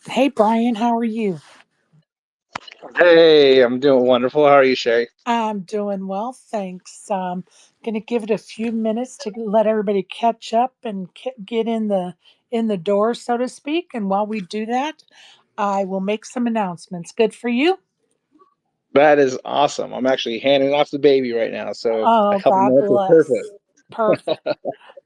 Hey Brian, how are you? Hey, I'm doing wonderful. How are you, Shay? I'm doing well, thanks. Going to give it a few minutes to let everybody catch up and get in the door, so to speak. And while we do that, I will make some announcements. Good for you? That is awesome. I'm actually handing off the baby right now, so a Oh, couple God minutes is bless. perfect. Perfect.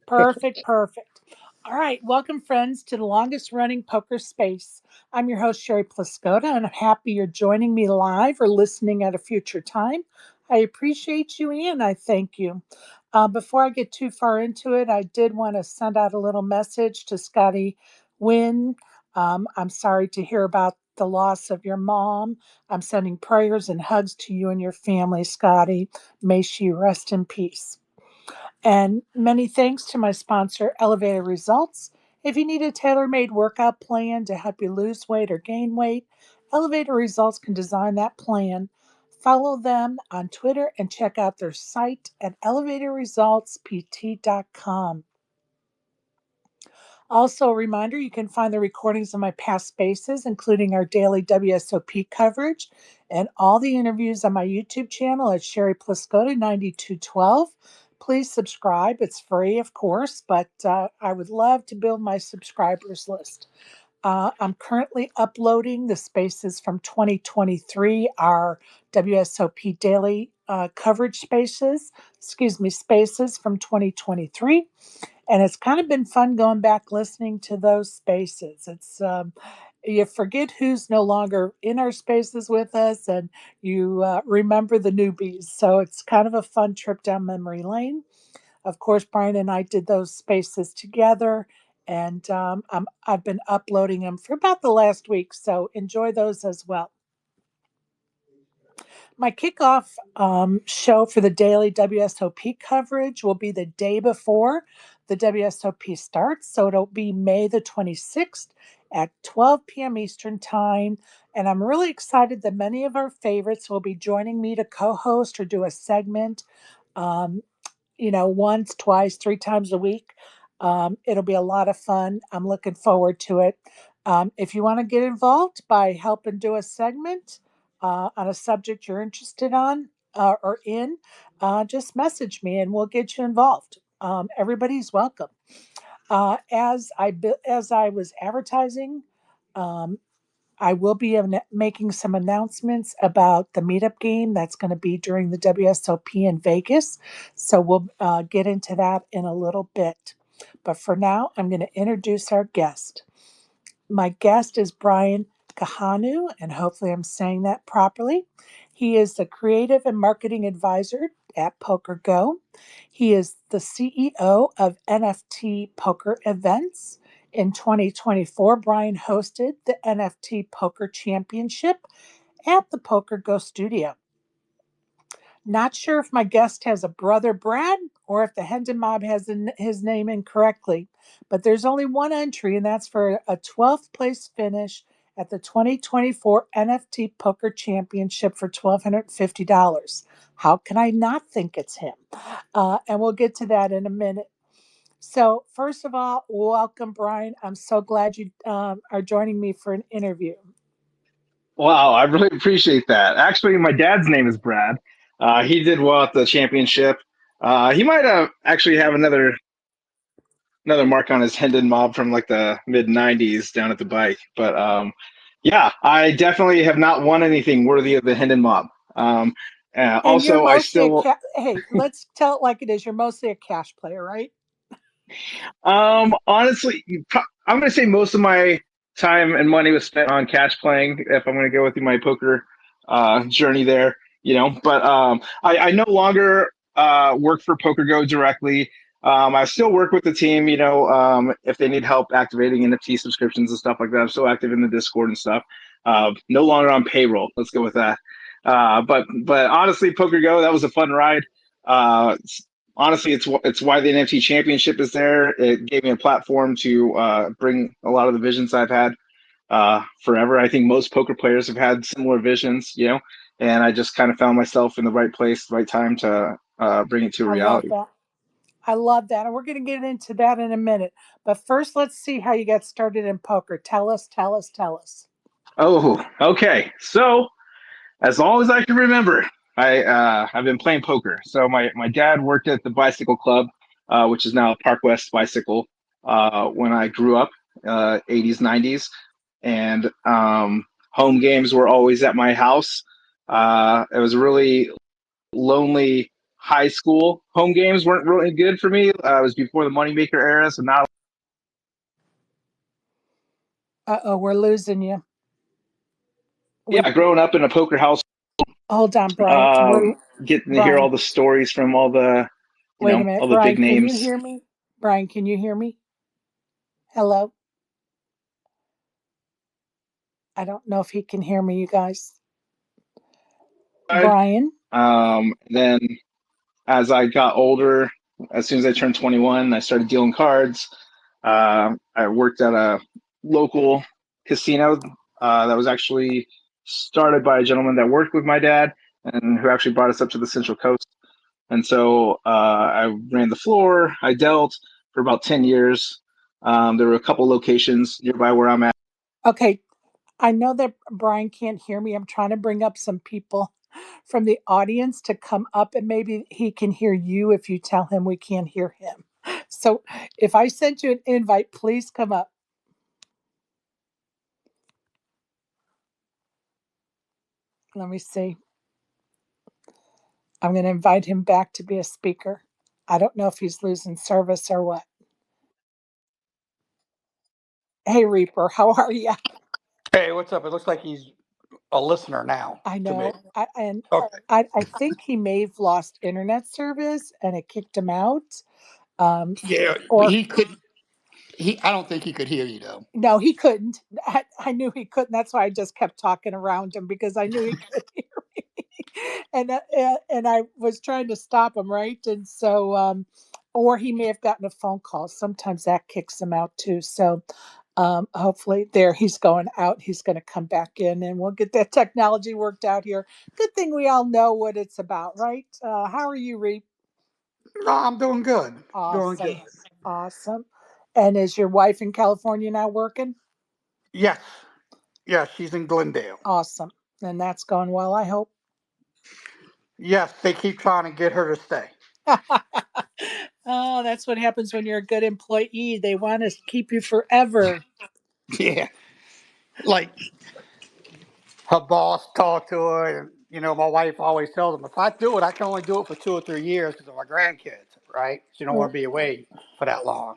Perfect, perfect. All right, welcome, friends, to the longest running poker space. I'm your host, Sherry Pluskota, and I'm happy you're joining me live or listening at a future time. I appreciate you and I thank you. Before I get too far into it, I did want to send out a little message to Scotty Wynn. I'm sorry to hear about the loss of your mom. I'm sending prayers and hugs to you and your family, Scotty. May she rest in peace. And many thanks to my sponsor, Elevator Results. If you need a tailor made workout plan to help you lose weight or gain weight, Elevator Results can design that plan. Follow them on Twitter and check out their site at elevatorresultspt.com. Also, a reminder you can find the recordings of my past spaces, including our daily WSOP coverage and all the interviews on my YouTube channel at Sherry Pluskota 9212. Please subscribe. It's free, of course, but I would love to build my subscribers list. I'm currently uploading the spaces from 2023, our WSOP daily coverage spaces from 2023, and it's kind of been fun going back listening to those spaces. You forget who's no longer in our spaces with us, and you remember the newbies. So it's kind of a fun trip down memory lane. Of course, Brian and I did those spaces together, and I've been uploading them for about the last week. So enjoy those as well. My kickoff show for the daily WSOP coverage will be the day before the WSOP starts. So it'll be May the 26th at 12 p.m. Eastern Time. And I'm really excited that many of our favorites will be joining me to co host or do a segment. Um, once, twice, three times a week. It'll be a lot of fun. I'm looking forward to it. If you want to get involved by helping do a segment on a subject you're interested on or in, just message me and we'll get you involved. Everybody's welcome. As I was advertising, um, I will be making some announcements about the meetup game that's going to be during the WSOP in Vegas. So we'll get into that in a little bit. But for now, I'm going to introduce our guest. My guest is Bryan Kahunu, and hopefully I'm saying that properly. He is the creative and marketing advisor at Poker Go. He is the CEO of NFT Poker Events. In 2024, Bryan hosted the NFT Poker Championship at the Poker Go studio. Not sure if my guest has a brother, Brad, or if the Hendon Mob has his name incorrectly, but there's only one entry, and that's for a 12th place finish at the 2024 NFT Poker Championship for $1,250. How can I not think it's him? And we'll get to that in a minute. So, first of all, welcome, Bryan. I'm so glad you are joining me for an interview. Wow, I really appreciate that. Actually, my dad's name is Brad. He did well at the championship. He might have actually have another mark on his Hendon Mob from like the mid '90s down at the bike. But yeah, I definitely have not won anything worthy of the Hendon Mob. Um, And you're also, I mostly still hey, let's tell it like it is. You're mostly a cash player, right? Honestly, I'm going to say most of my time and money was spent on cash playing. If I'm going to go with my poker journey there, but I no longer work for Poker Go directly. I still work with the team, if they need help activating NFT subscriptions and stuff like that. I'm still active in the Discord and stuff. No longer on payroll. Let's go with that. But honestly, Poker Go, that was a fun ride. Uh, Honestly, it's why the NFT Championship is there. It gave me a platform to bring a lot of the visions I've had forever. I think most poker players have had similar visions, and I just kind of found myself in the right place, the right time to bring it to I love reality. that. I love that. And we're going to get into that in a minute. But first, let's see how you got started in poker. Tell us, tell us, tell us. Oh, okay. So as long as I can remember, I've been playing poker. So my dad worked at the bicycle club, which is now Park West Bicycle, when I grew up, 80s, 90s, and home games were always at my house. It was really lonely high school. Home games weren't really good for me. It was before the moneymaker era, so not. Uh-oh, we're losing you. Yeah, growing up in a poker house, Hold on, Brian. um, getting to hear Brian. all the stories from all the, Wait a all minute. the Brian, big can you names. hear me? Brian, can you hear me? Hello? I don't know if he can hear me, you guys. Brian? Then as I got older, as soon as I turned 21, I started dealing cards. I worked at a local casino that was actually started by a gentleman that worked with my dad and who actually brought us up to the Central Coast. And so I ran the floor. I dealt for about 10 years. There were a couple locations nearby where I'm at. Okay, I know that Brian can't hear me. I'm trying to bring up some people from the audience to come up and maybe he can hear you if you tell him we can't hear him. So if I sent you an invite, please come up. Let me see. I'm going to invite him back to be a speaker. I don't know if he's losing service or what. Hey, Reaper, how are you? Hey, what's up? It looks like he's a listener now I to me. know. And Okay. I think he may have lost internet service and it kicked him out. Um, Yeah, or he could. He. I don't think he could hear you though. no, he couldn't. I knew he couldn't. That's why I just kept talking around him because I knew he could hear me. And I was trying to stop him, right? And so, or he may have gotten a phone call. Sometimes that kicks him out too. So, hopefully, there he's going out. He's going to come back in, and we'll get that technology worked out here. Good thing we all know what it's about, right? How are you, Reep? No, I'm doing good. Doing good. Awesome, awesome. And is your wife in California now working? Yes. Yes, she's in Glendale. Awesome. And that's going well, I hope. Yes, they keep trying to get her to stay. Oh, that's what happens when you're a good employee. They want to keep you forever. Yeah. Like her boss talked to her, and my wife always tells them, if I do it, I can only do it for 2 or 3 years because of my grandkids, right? She don't want to be away for that long.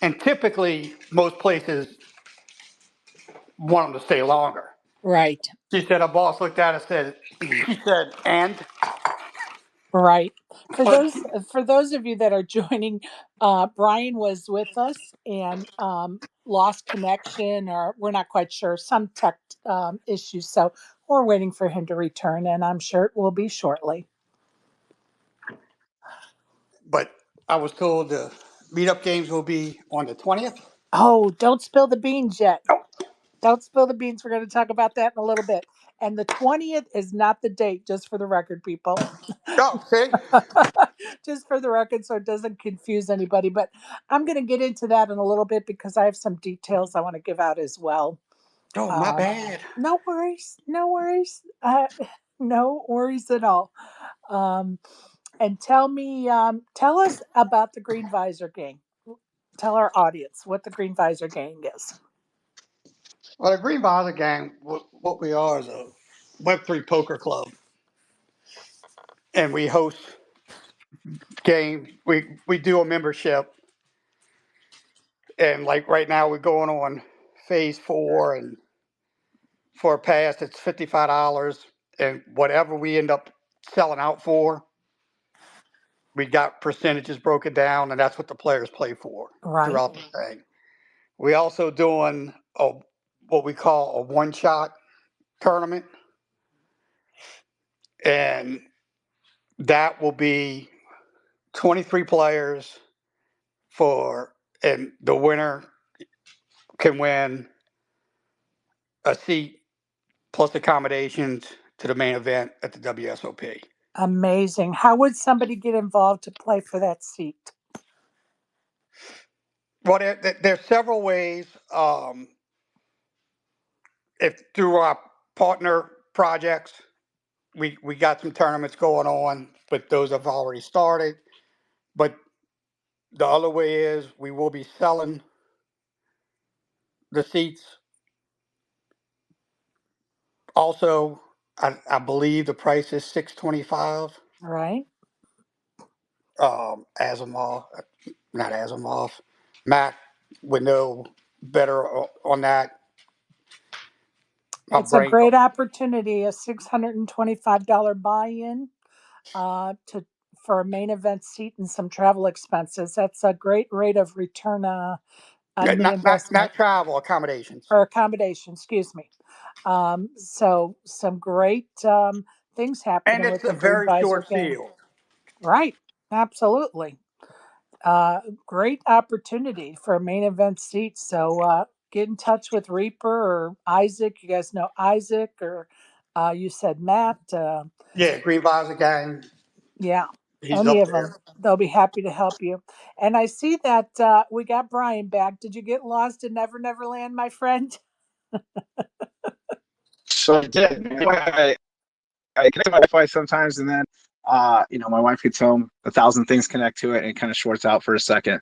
And typically, most places want them to stay longer. Right, She said her boss looked at her and said, she said, and right. For but those of you that are joining, Brian was with us and lost connection, or we're not quite sure, some tech issues. So we're waiting for him to return, and I'm sure it will be shortly. but I was told the meetup games will be on the 20th. Oh, don't spill the beans yet. Oh, Don't spill the beans. We're going to talk about that in a little bit. And the 20th is not the date, just for the record, people. oh, see? Just for the record, so it doesn't confuse anybody. But I'm going to get into that in a little bit because I have some details I want to give out as well. Oh, my Um, bad. no worries. No worries. No worries at all. Um, and tell us about the Green Visor Gang. Tell our audience what the Green Visor Gang is. Well, the Green Bother Gang, what we are is a Web3 poker club, and we host games. We do a membership, and like right now we're going on phase 4, and for a pass it's $55, and whatever we end up selling out for, we got percentages broken down, and that's what the players play for Right. throughout the thing. We also doing what we call a one shot tournament, and that will be 23 players for, and the winner can win a seat plus accommodations to the main event at the WSOP. Amazing. How would somebody get involved to play for that seat? Well, there's several ways. If through our partner projects, we got some tournaments going on, but those have already started. But the other way is we will be selling the seats. Also, I believe the price is $625. Right. Asimov, not Asimov. Matt would know better on that. My It's a brain. great opportunity, a $625 buy-in to for a main event seat and some travel expenses. That's a great rate of return on the investment Not travel accommodations. or accommodation, excuse me. So some great things And happening it's with a the very Budweiser short game. field. Right. Absolutely. Great opportunity for a main event seat. So get in touch with Reaper or Isaac. You guys know Isaac, or you said Matt. Yeah, Green Visor Gang. Yeah, He's any up of there. them. They'll be happy to help you. And I see that we got Bryan back. Did you get lost in Never Never Land, my friend? So I did. I connect to my Wi-Fi sometimes, and then my wife gets home, 1,000 things connect to it, and it kind of shorts out for a second.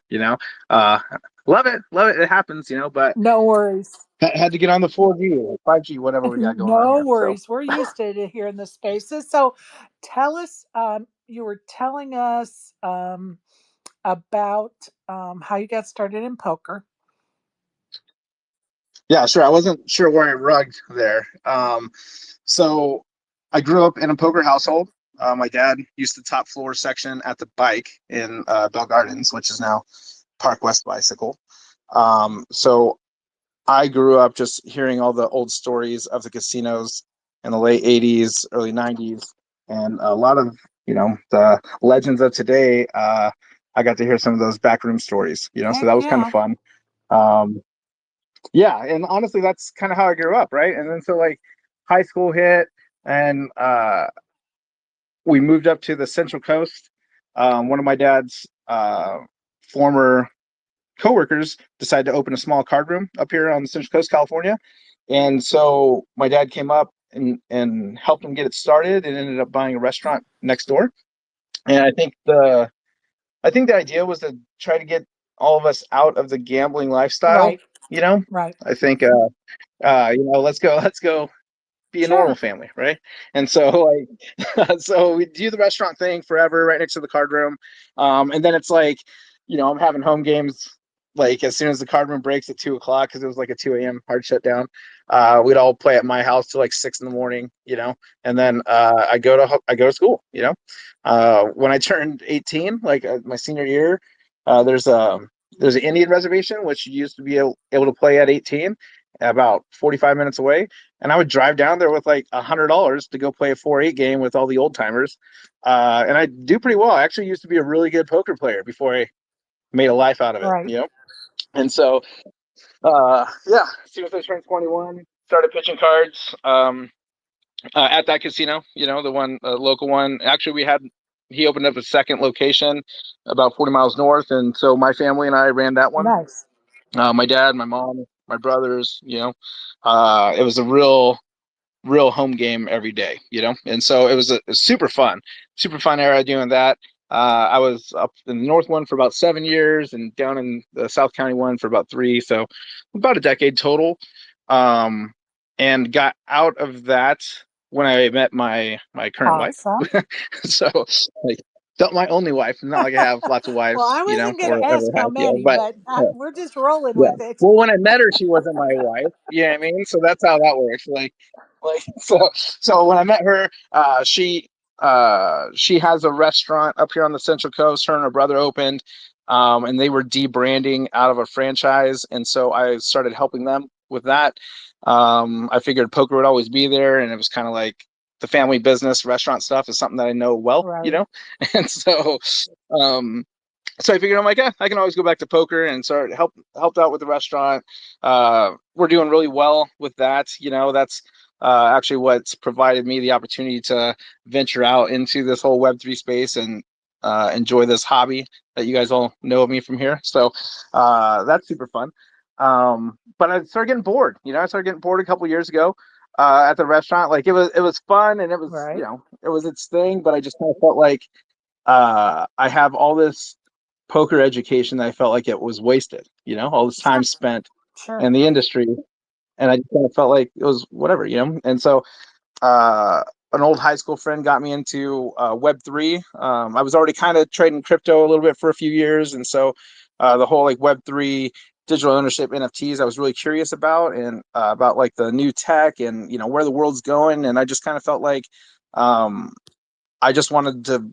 Uh, love it. It happens, but No worries. had to get on the 4G or 5G, whatever we got going on No here. So worries. We're used to it here in the spaces. So tell us, you were telling us about how you got started in poker. yeah, sure. I wasn't sure where I rugged there. So I grew up in a poker household. My dad used the top floor section at the Bike in Bell Gardens, which is now Park West Bicycle. So I grew up just hearing all the old stories of the casinos in the late 80s, early 90s, and a lot of, the legends of today. I got to hear some of those backroom stories, so Heck that was kind of yeah. fun. Um, yeah, and honestly, that's kind of how I grew up, right? And then so like high school hit, and we moved up to the Central Coast. One of my dad's former coworkers decided to open a small card room up here on the Central Coast, California. And so my dad came up and helped him get it started and ended up buying a restaurant next door. And I think the idea was to try to get all of us out of the gambling lifestyle, Right. you know. Right. I think let's go be a normal Sure. family, right? And so like so we do the restaurant thing forever right next to the card room. And then it's like, I'm having home games like as soon as the card room breaks at 2 o'clock because it was like a 2 a.m. hard shutdown. We'd all play at my house till like 6 in the morning, and then I go to school, when I turned 18, like my senior year, there's an Indian reservation which you used to be able to play at 18, about 45 minutes away, and I would drive down there with like $100 to go play a 4-8 game with all the old timers, and I do pretty well. I actually used to be a really good poker player before I made a life out of it, Right. And so, yeah, as soon as I turned 21, started pitching cards at that casino. The one local one. Actually, he opened up a second location about 40 miles north, and so my family and I ran that one. Nice. My dad, my mom, my brothers. It was a real home game every day, and so it was a super fun era doing that. I was up in the north one for about 7 years and down in the South County one for about 3, so about a decade total. um, and got out of that when I met my current wife. Awesome. So like, not my only wife, not like I have lots of Well, wives, I wasn't going or to ever ask how have, many, but but yeah. we're just rolling Yeah. with it. Well, when I met her, she wasn't my wife. You know what I mean? So that's how that works. Like so when I met her, she has a restaurant up here on the Central Coast. Her and her brother opened, and they were debranding out of a franchise, and so I started helping them with that. I figured poker would always be there, and it was kind of like the family business restaurant stuff is something that I know well, Right. and um, so I figured I'm like, yeah, I can always go back to poker, and start helped out with the restaurant. We're doing really well with that. That's actually what's provided me the opportunity to venture out into this whole Web3 space and enjoy this hobby that you guys all know of me from here. So that's super fun. But I started getting bored. I started getting bored a couple years ago at the restaurant. Like it was fun and it was Right. it was its thing. But I just kind of felt like I have all this poker education that I felt like it was wasted. All this time Sure. spent Sure. in the industry, and I just kind of felt like it was whatever. And so uh, an old high school friend got me into Web3. I was already kind of trading crypto a little bit for a few years, and so the whole like Web3 digital ownership NFTs I was really curious about, and about like the new tech and where the world's going. And I just kind of felt like um, I just wanted to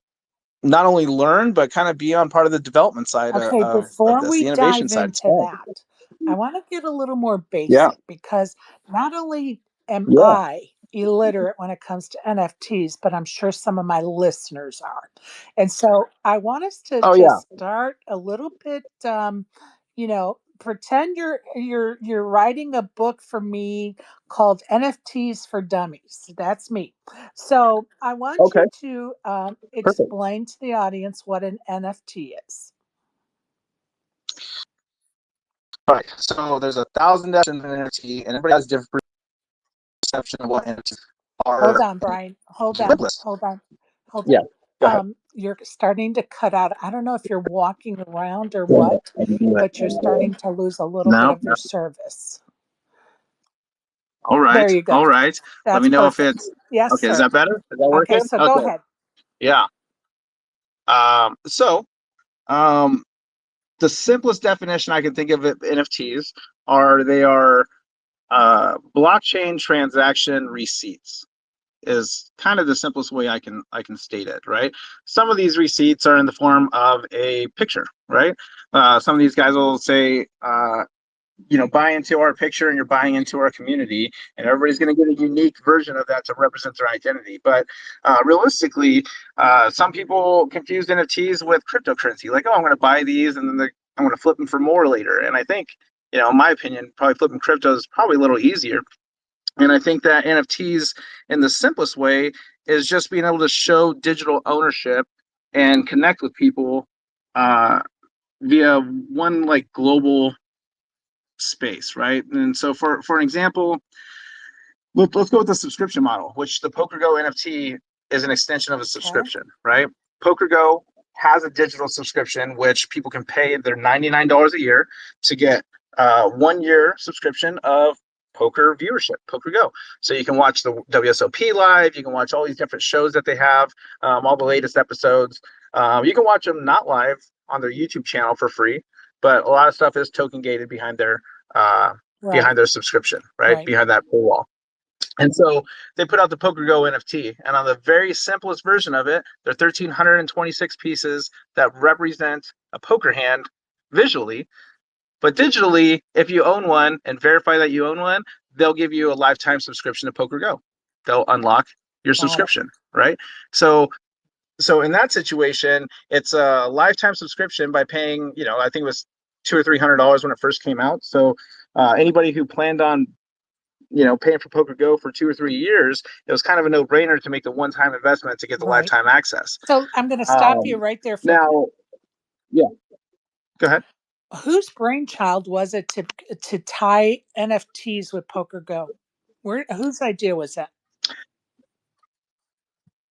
not only learn but kind of be on part of the development side Okay, of before this, we the innovation dive side. It's into fun. that, I want to get a little more Yeah, basic because not only am yeah. I illiterate when it comes to NFTs, but I'm sure some of my listeners are. And so I want us to Oh yeah. just start a little bit, pretend you're writing a book for me called NFTs for Dummies. That's me. So I want Okay. you to Perfect. explain to the audience what an NFT is. All right. So there's 1,000 definitions in NFT, and everybody has different perception of what NFTs Hold are. on, Brian. Hold on. Simplest. Hold on. Hold Yeah. Go ahead. you're starting to cut out. I don't know if you're walking around or what, but you're starting to lose a little bit No. of your service. All There right. you go. All right. Let That's me know if perfect. it's Yes, okay. Is sir. that better? Is that Okay, working? so go Okay. ahead. Yeah. So um, the simplest definition I can think of NFTs they are blockchain transaction receipts. Is kind of the simplest way I can state it, right? Some of these receipts are in the form of a picture, right? Some of these guys will say, buy into our picture and you're buying into our community, and everybody's going to get a unique version of that to represent their identity. But realistically, some people confuse NFTs with cryptocurrency, like, oh, I'm going to buy these and then I'm going to flip them for more later. And I think, in my opinion, probably flipping crypto is probably a little easier. And I think that NFTs, in the simplest way, is just being able to show digital ownership and connect with people uh, via one like global space, right? And so, for an example, let's go with the subscription model, which the PokerGo NFT is an extension of a Okay. subscription, right? PokerGo has a digital subscription which people can pay their $99 a year to get 1 year subscription of poker viewership, PokerGo. So you can watch the WSOP live, you can watch all these different shows that they have, all the latest episodes. You can watch them not live on their YouTube channel for free, but a lot of stuff is token gated uh, Right. behind their subscription, right? Right. Behind that paywall. And so they put out the PokerGo NFT, and on the very simplest version of it, there are 1,326 pieces that represent a poker hand visually. But digitally, if you own one and verify that you own one, they'll give you a lifetime subscription to PokerGo. They'll unlock your Got it. subscription, right? So in that situation, it's a lifetime subscription by paying, I think it was $200 or $300 when it first came out. So anybody who planned on paying for PokerGo for 2 or 3 years, it was kind of a no-brainer to make the one-time investment to get the Right. lifetime access. So I'm going to stop you Um, right there for a minute. now, yeah, go ahead. Whose brainchild was it to tie NFTs with Poker Go? Whose idea was that?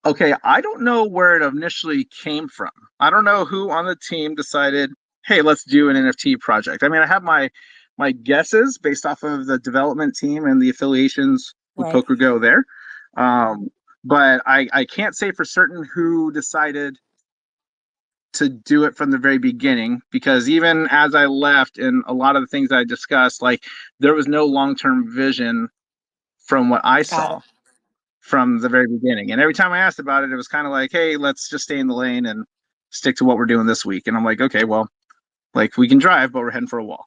Okay, I don't know where it initially came from. I don't know who on the team decided, hey, let's do an NFT project. I mean, I have my guesses based off of the development team and the affiliations with Right. PokerGo there. Um, but I can't say for certain who decided to do it from the very beginning, because even as I left and a lot of the things I discussed, like there was no long-term vision from what I Got saw it. from the very beginning. And every time I asked about it, it was kind of like, hey, let's just stay in the lane and stick to what we're doing this week. And I'm like, okay, well, like we can drive, but we're heading for a wall.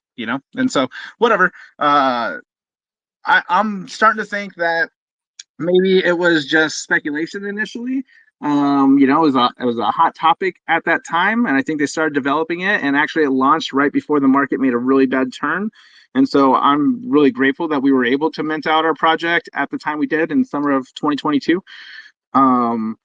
And so whatever. I'm starting to think that maybe it was just speculation initially. It was a hot topic at that time, and I think they started developing it, and actually it launched right before the market made a really bad turn. And so I'm really grateful that we were able to mint out our project at the time we did in summer of 2022. Um,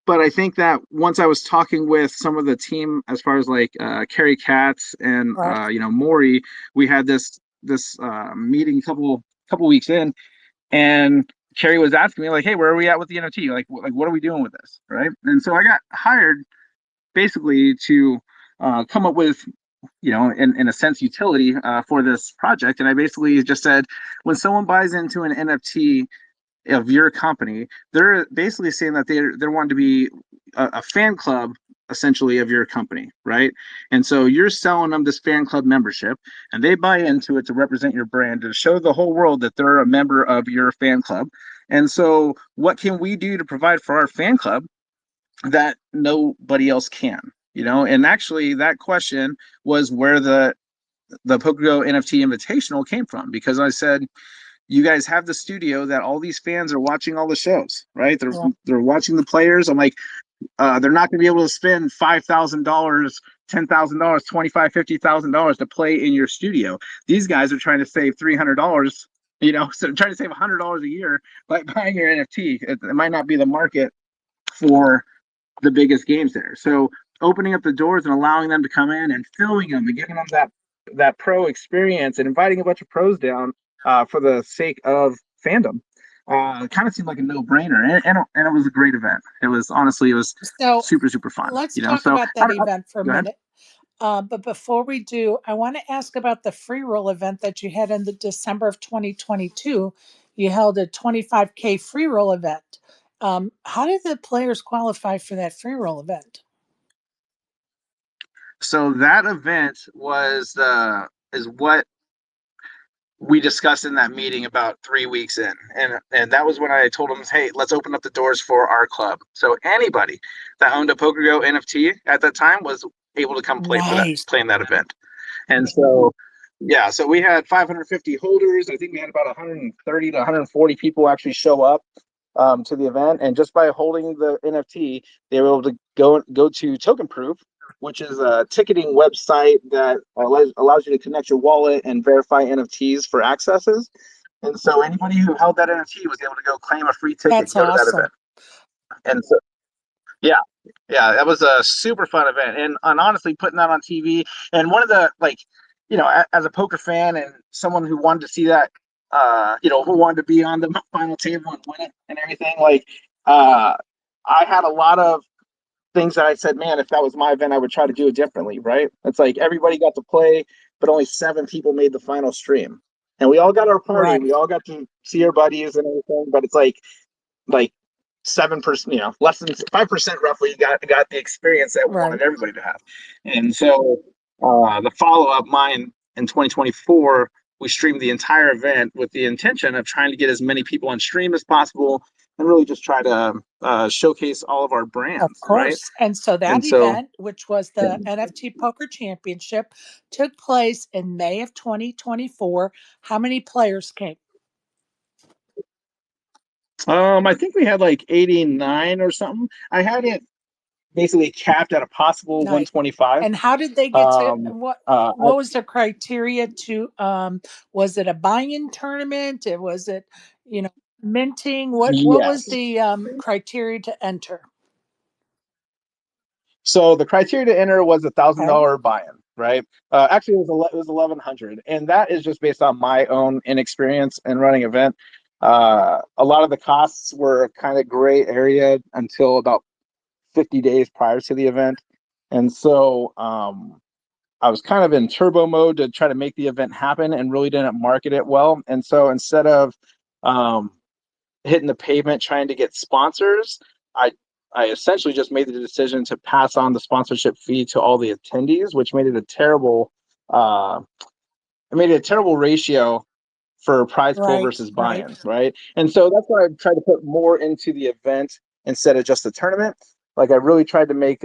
but I think that once I was talking with some of the team, as far as like Kerry Katz and Right. Maury, we had this meeting couple weeks in, and Kerry was asking me like, "Hey, where are we at with the NFT? Like what are we doing with this?" Right? And so I got hired basically to come up with, in a sense, utility for this project. And I basically just said, when someone buys into an NFT of your company, they're basically saying that they're wanting to be a fan club essentially of your company, right? And so you're selling them this fan club membership, and they buy into it to represent your brand, to show the whole world that they're a member of your fan club. And so what can we do to provide for our fan club that nobody else can? And actually that question was where the PokerGo NFT Invitational came from, because I said, you guys have the studio that all these fans are watching all the shows, right? They're Yeah. they're watching the players. I'm like, they're not going to be able to spend $5,000, $10,000, $25,000, $50,000 to play in your studio. These guys are trying to save $300. So trying to save $100 a year by buying your NFT. It might not be the market for the biggest games there. So opening up the doors and allowing them to come in and filming them and giving them that pro experience and inviting a bunch of pros down for the sake of fandom, kind of seemed like a no-brainer, and it was a great event. It was So super super fun. let's talk So about that event for a go ahead. minute. But before we do, I want to ask about the free roll event that you had in the December of 2022. You held a 25K free roll event. How did the players qualify for that free roll event? So that event is what we discussed in that meeting about 3 weeks in, and that was when I told them, hey, let's open up the doors for our club. So anybody that owned a PokerGo NFT at that time was able to come Nice. play in that event. And so yeah, so we had 550 holders. I think we had about 130 to 140 people actually show up to the event, and just by holding the NFT, they were able to go to Token Proof, which is a ticketing website that allows you to connect your wallet and verify NFTs for accesses. And so anybody who held that NFT was able to go claim a free ticket That's to go to that awesome. event. And so yeah, yeah, that was a super fun event, and honestly, putting that on TV, and one of the like, as a poker fan and someone who wanted to see that, who wanted to be on the final table and win it and everything, like, I had a lot of things that I said, man, if that was my event, I would try to do it differently, right? It's like everybody got to play, but only 7 people made the final stream, and we all got our party, Right. we all got to see our buddies and everything, but it's like 7%, less than 5% roughly got the experience that we Right. wanted everybody to have. And so the follow up, mine in 2024, we streamed the entire event with the intention of trying to get as many people on stream as possible and really just try to showcase all of our Of brands, right? course. And so And that so, event, which was yeah. the NFT Poker Championship, took place in May of 2024. How many players came? I think we had like 89 or something. I had it basically capped at a possible Nice. 125. And how did they get to Um, what? uh, I, What was the criteria to? Was it a buy-in tournament? Was it, you know, minting? What was yes. the criteria to enter? So the criteria to enter was a thousand Okay. dollar buy-in, right? Actually, it was 1,100, and that is just based on my own inexperience in running an event. A lot of the costs were kind of gray area until about 50 days prior to the event, and so I was kind of in turbo mode to try to make the event happen, and really didn't market it well. And so instead of um, hitting the pavement trying to get sponsors, I I essentially just made the decision to pass on the sponsorship fee to all the attendees, which made uh, made it a terrible ratio for prize pool Right. versus Right. buy-in, right? And so that's why I tried to put more into the event instead of just the tournament. Like I really tried to make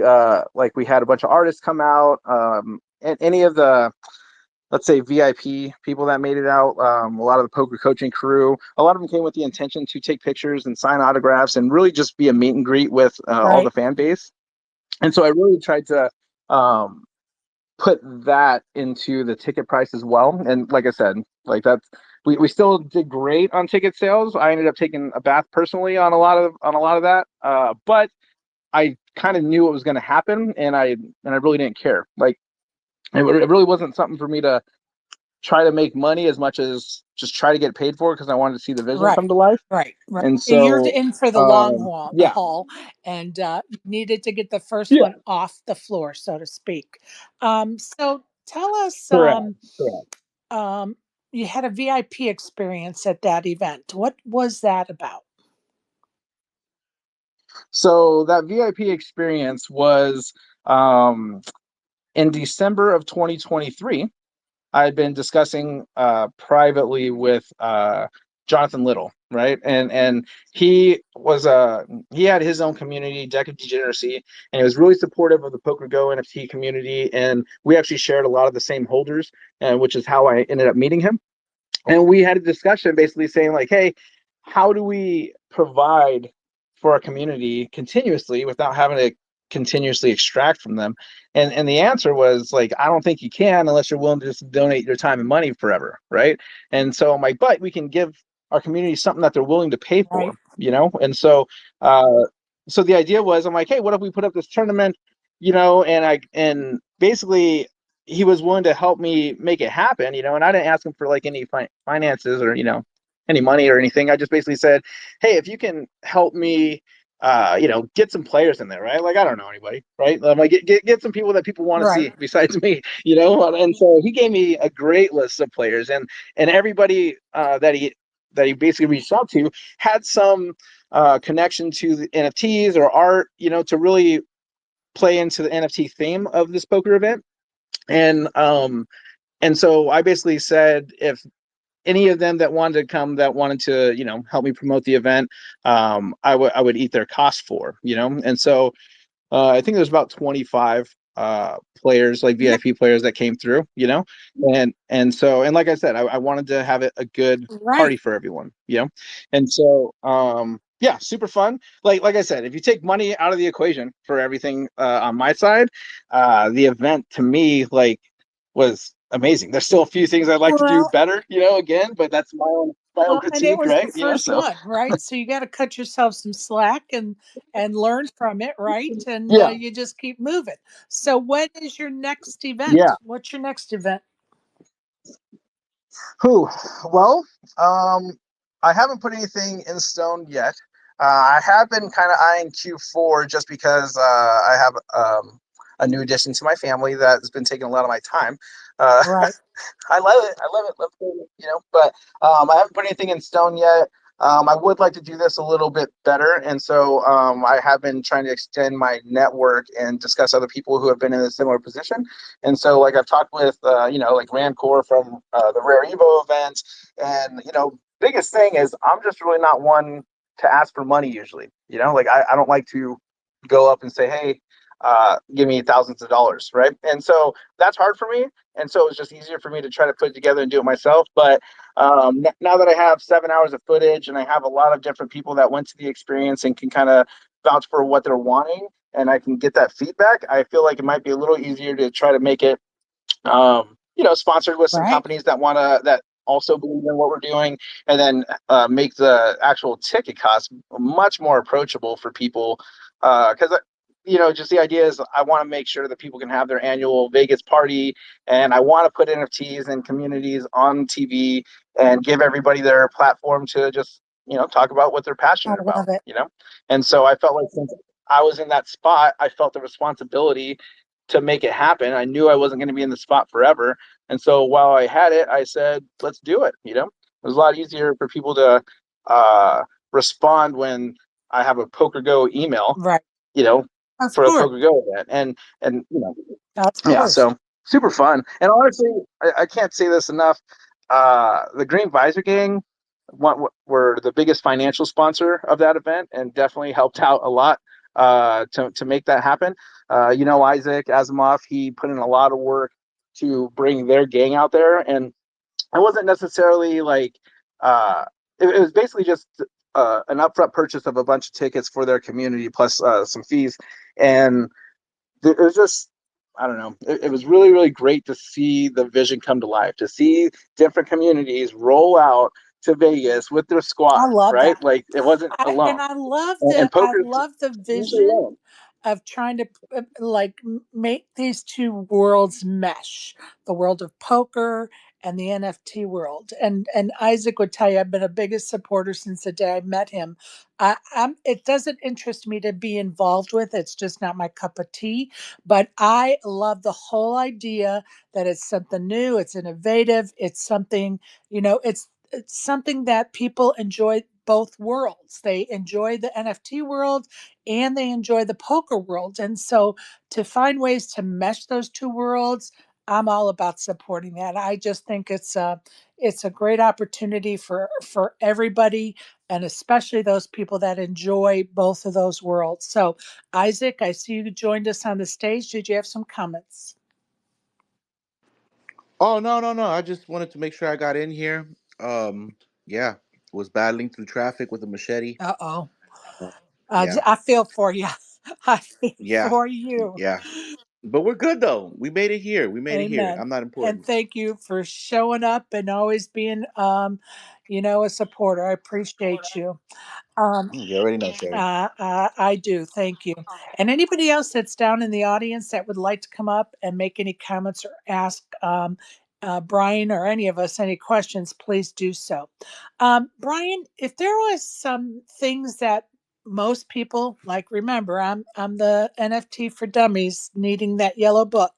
like we had a bunch of artists come out, and any of the, let's say, VIP people that made it out, a lot of the poker coaching crew, a lot of them came with the intention to take pictures and sign autographs and really just be a meet and greet with all the Right. fan base. And so I really tried to um, put that into the ticket price as well. And like I said, like that's we still did great on ticket sales. I ended up taking a bath personally on a lot of that, but I kind of knew what was going to happen, and I really didn't care. Like it really wasn't something for me to try to make money as much as just try to get paid for it because I wanted to see the vision Right. come to life. Right. And You're so, in for the long yeah, haul, and needed to get the first yeah, one off the floor, so to speak. So tell us, correct, correct. um, you had a VIP experience at that event. What was that about? So that VIP experience was um, in December of 2023. I had been discussing privately with Jonathan Little, right? And he had his own community, Deck of Degeneracy, and he was really supportive of the Poker Go NFT community. And we actually shared a lot of the same holders, which is how I ended up meeting him. And we had a discussion basically saying like, hey, how do we provide for our community continuously without having to continuously extract from them? And the answer was like, I don't think you can unless you're willing to just donate your time and money forever, right? And so I'm like, but we can give our community something that they're willing to pay for, Right. and so so the idea was, I'm like, hey, what if we put up this tournament, and basically he was willing to help me make it happen, and I didn't ask him for like any finances or, any money or anything. I just basically said, hey, if you can help me, get some players in there, right? Like, I don't know anybody, right? I'm like, get some people that people want to Right. see besides me, and so he gave me a great list of players, and everybody that he basically reached out to had some connection to the NFTs or art, to really play into the NFT theme of this poker event. And so I basically said, if any of them that wanted to come, that wanted to, help me promote the event, I would eat their cost for, and so I think there's about 25 players, like Yeah. VIP players, that came through, and like I said, I wanted to have it a good party Right. for everyone, and so yeah, super fun. Like I said, if you take money out of the equation for everything on my side, the event to me was amazing. There's still a few things I'd like to do Well, better, again, but that's my own and it critique, was the right? first So one, right? So you got to cut yourself some slack and learn from it, right? And yeah, you just keep moving. So when is your next event? yeah. What's your next event? Who? Well, um, I haven't put anything in stone yet. I have been kind of eyeing Q4 just because I have a new addition to my family that's been taking a lot of my time. Uh, Right. I love it. I love it. Love it, but I haven't put anything in stone yet. I would like to do this a little bit better, and so I have been trying to extend my network and discuss other people who have been in a similar position. And so, like, I've talked with, like Rancor from the Rare Evo event, and biggest thing is I'm just really not one to ask for money usually. Like I don't like to go up and say, hey, give me thousands of dollars, right? And so that's hard for me. And so it's just easier for me to try to put it together and do it myself. But now that I have 7 hours of footage and I have a lot of different people that went to the experience and can kind of vouch for what they're wanting, and I can get that feedback, I feel like it might be a little easier to try to make it, sponsored with some Right. companies that also believe in what we're doing, and then make the actual ticket cost much more approachable for people. Because just the idea is I want to make sure that people can have their annual Vegas party, and I want to put NFTs and communities on TV and give everybody their platform to just talk about what they're I passionate about. love it. And so I felt like, since I was in that spot, I felt the responsibility to make it happen. I knew I wasn't going to be in the spot forever. And so while I had it, I said, let's do it. It was a lot easier for people to respond when I have a Poker Go email, Right. you know, Of for a course. Poker Go event. And Of yeah, course. so super fun. And honestly, I can't say this enough. The Green Visor Gang were the biggest financial sponsor of that event and definitely helped out a lot to make that happen. Isaac Asimov, he put in a lot of work to bring their gang out there. And it wasn't necessarily like, it was basically just an upfront purchase of a bunch of tickets for their community plus some fees. And it was just, I don't know, it was really, really great to see the vision come to life, to see different communities roll out to Vegas with their squad, I love right? that. Like it wasn't And alone. I love And I poker's love the usually vision alone. of trying to like make these two worlds mesh, the world of poker and the NFT world. And Isaac would tell you I've been a biggest supporter since the day I met him. I'm it doesn't interest me to be involved with. It's just not my cup of tea, but I love the whole idea that it's something new, it's innovative, it's something, it's something that people enjoy both worlds. They enjoy the NFT world and they enjoy the poker world. And so to find ways to mesh those two worlds, I'm all about supporting that. I just think it's a great opportunity for everybody and especially those people that enjoy both of those worlds. So Isaac, I see you joined us on the stage. Did you have some comments? Oh, no, no, no. I just wanted to make sure I got in here. Yeah, was battling through traffic with a machete. Uh-oh. Yeah, I feel for you. I feel yeah, for you. yeah. But we're good though. We made it here. We made it here. Amen. I'm not And important. thank you for showing up and always being, a supporter. I appreciate you. Um, You already know, Sherry. I do. Thank you. And anybody else that's down in the audience that would like to come up and make any comments or ask Brian or any of us any questions, please do so. Brian, if there was some things that most people like, remember, I'm the NFT for dummies, needing that yellow book.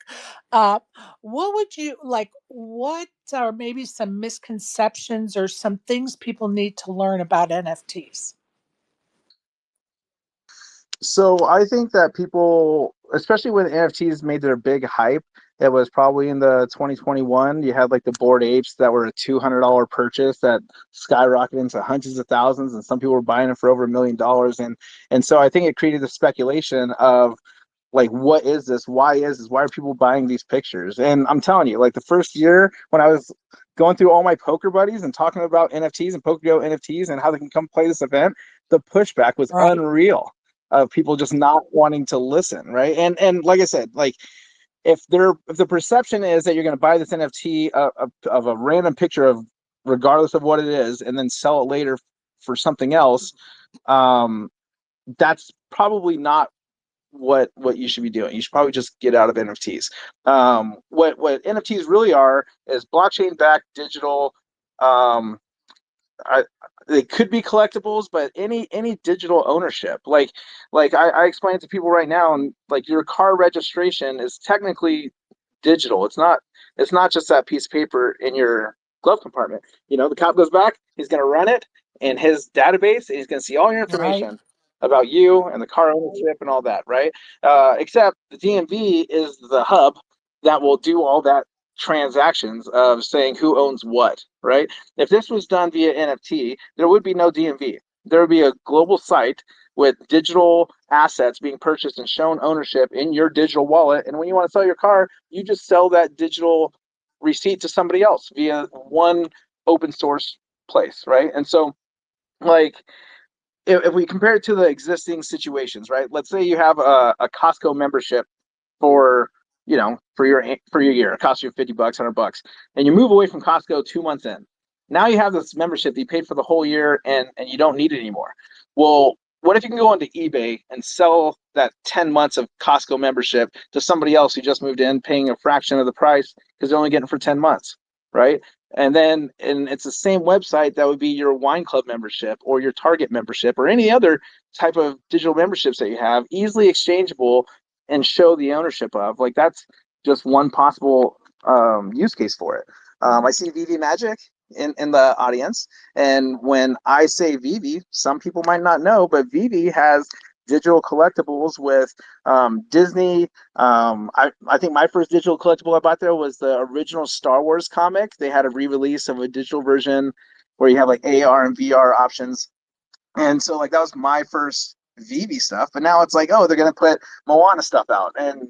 Uh, what would you like? What are maybe some misconceptions or some things people need to learn about NFTs? So I think that people, especially when NFTs made their big hype, it was probably in the 2021. You had like the Bored Apes that were a $200 purchase that skyrocketed into hundreds of thousands, and some people were buying it for over $1 million. And so I think it created the speculation of like, what is this? Why is this? Why are people buying these pictures? And I'm telling you, like the first year when I was going through all my poker buddies and talking about NFTs and PokerGo NFTs and how they can come play this event, the pushback was Right. unreal of people just not wanting to listen, right? And like I said, like if the perception is that you're going to buy this NFT of a random picture of regardless of what it is and then sell it later for something else, um, that's probably not what you should be doing. You should probably just get out of NFTs. What NFTs really are is blockchain backed digital. Um, I, they could be collectibles, but any digital ownership, I explain to people right now, and like your car registration is technically digital. It's not just that piece of paper in your glove compartment. The cop goes back, he's going to run it in his database, and he's going to see all your Right. information about you and the car ownership and all that, right? Except the DMV is the hub that will do all that transactions of saying who owns what, right? If this was done via NFT, there would be no DMV. There would be a global site with digital assets being purchased and shown ownership in your digital wallet. And when you want to sell your car, you just sell that digital receipt to somebody else via one open source place, right? And so, like, if we compare it to the existing situations, right? Let's say you have a Costco membership for for your year. It costs you $50, $100, and you move away from Costco 2 months in. Now you have this membership that you paid for the whole year, and you don't need it anymore. Well, what if you can go onto eBay and sell that 10 months of Costco membership to somebody else who just moved in, paying a fraction of the price because they're only getting it for 10 months, right? And it's the same website that would be your wine club membership or your Target membership or any other type of digital memberships that you have, easily exchangeable and show the ownership of. Like, that's just one possible use case for it. I see Vivi Magic in the audience, and when I say Vivi, some people might not know, but Vivi has digital collectibles with Disney. I think my first digital collectible I bought there was the original Star Wars comic. They had a re-release of a digital version where you have like AR and VR options, and so like that was my first Vivi stuff. But now it's like, oh, they're gonna put Moana stuff out, and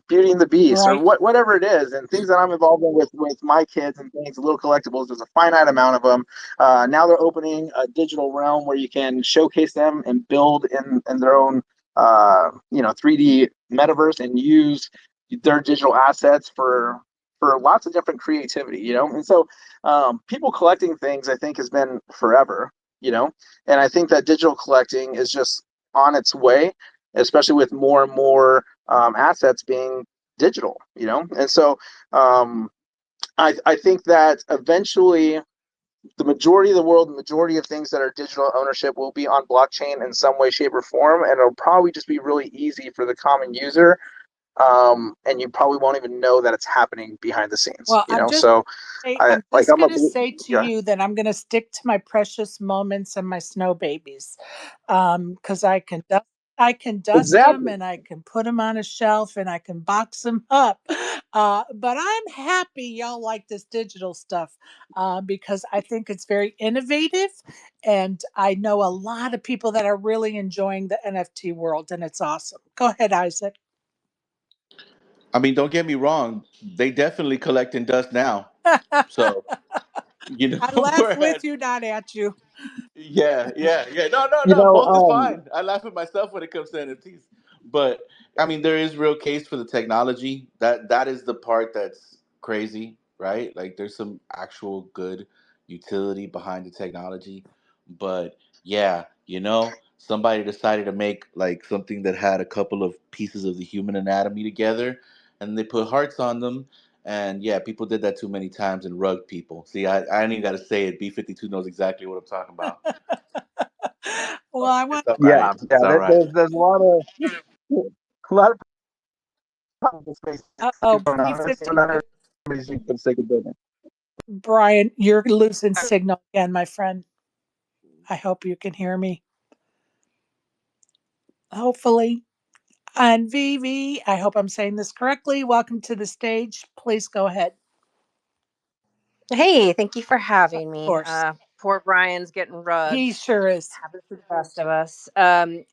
Beauty and the Beast, or Right. whatever it is, and things that I'm involved in with my kids and things, little collectibles. There's a finite amount of them. Now they're opening a digital realm where you can showcase them and build in their own 3D metaverse and use their digital assets for for lots of different creativity, And so people collecting things, I think, has been forever, And I think that digital collecting is just on its way, especially with more and more assets being digital, And so I think that eventually the majority of the world, the majority of things that are digital ownership will be on blockchain in some way, shape, or form, and it'll probably just be really easy for the common user, and you probably won't even know that it's happening behind the scenes. Well, So I I'm like just I'm a going to say to yeah, you that I'm going to stick to my precious moments and my snow babies, because I can dust them exactly. and I can put them on a shelf and I can box them up. But I'm happy y'all like this digital stuff, because I think it's very innovative, and I know a lot of people that are really enjoying the NFT world, and it's awesome. Go ahead, Isaac. I mean, don't get me wrong, they definitely collecting dust now. I So, you know, laugh whereas with you, not at you. yeah, yeah, yeah. No, no, You no. know, Both is fine. I laugh at myself when it comes to NFTs. But I mean, there is real case for the technology. That is the part that's crazy, right? Like, there's some actual good utility behind the technology. But yeah, somebody decided to make like something that had a couple of pieces of the human anatomy together, and they put hearts on them. And yeah, people did that too many times and rugged people. See, I ain't even got to say it. B52 knows exactly what I'm talking about. Well, So I it's want. all right. yeah, It's all right. there's a lot of problems space Oh, going on. B52. For the sake of building. Brian, you're losing signal again, my friend. I hope you can hear me. Hopefully. And Vivi, I hope I'm saying this correctly. Welcome to the stage. Please go ahead. Hey, thank you for Of having me. course. Poor Brian's getting rugged. He sure is. Happens to the best of us.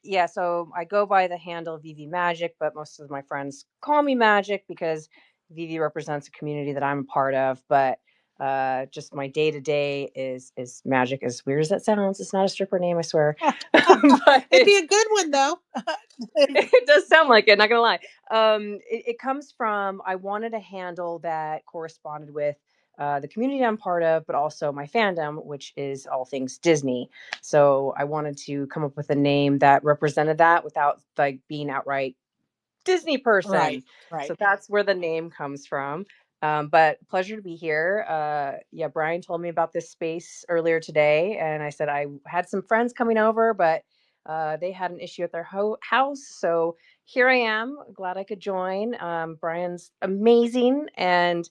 Yeah, so I go by the handle VV Magic, but most of my friends call me Magic because VV represents a community that I'm a part of. But just my day to day is Magic. As weird as that sounds, it's not a stripper name, I swear. But It'd be a good one, though. it does sound like it, not gonna lie. It comes from I wanted a handle that corresponded with the community I'm part of, but also my fandom, which is all things Disney. So I wanted to come up with a name that represented that without like being outright Disney Right, person. right. So that's where the name comes from. But pleasure to be here. Yeah, Brian told me about this space earlier today, and I said I had some friends coming over, but they had an issue at their house. So here I am. Glad I could join. Brian's amazing, and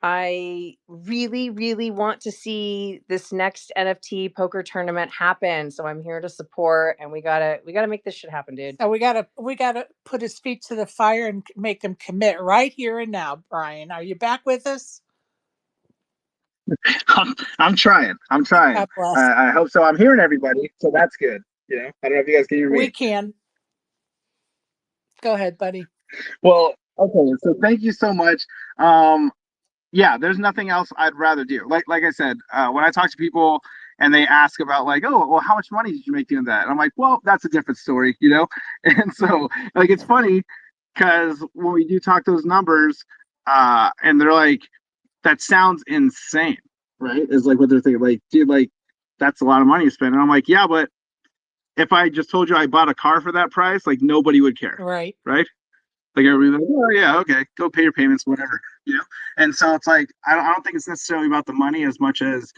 I really, really want to see this next NFT poker tournament happen. So I'm here to support, and we gotta make this shit happen, dude. So we gotta put his feet to the fire and make him commit right here and now. Brian, are you back with us? I'm trying. I'm trying. God bless. I hope so. I'm hearing everybody, so that's good. I don't know if you guys can hear We me. can. Go ahead, buddy. Well, okay. So thank you so much. Um, yeah, there's nothing else I'd rather do. Like I said, when I talk to people and they ask about like, oh, well, how much money did you make doing that? And I'm like, well, that's a different story. And so like it's funny because when we do talk those numbers, and they're like, that sounds insane, right? Is like what they're thinking, like, dude, like that's a lot of money to spend. And I'm like, yeah, but if I just told you I bought a car for that price, like nobody would care, Right. right? Like everybody's like, oh yeah, okay, go pay your payments, whatever. And so it's like I don't think it's necessarily about the money as much as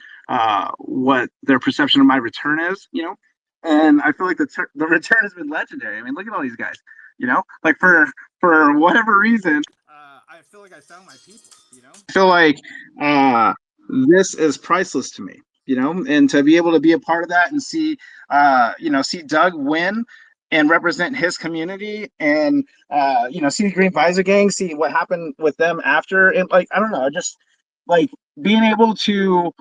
what their perception of my return is. And I feel like the return has been legendary. I mean, look at all these guys. Like for whatever reason, I feel like I found my people. I feel like uh, this is priceless to me. And to be able to be a part of that and see Doug win and represent his community and see the Green Visor Gang, see what happened with them after, and like I don't know, just like being able to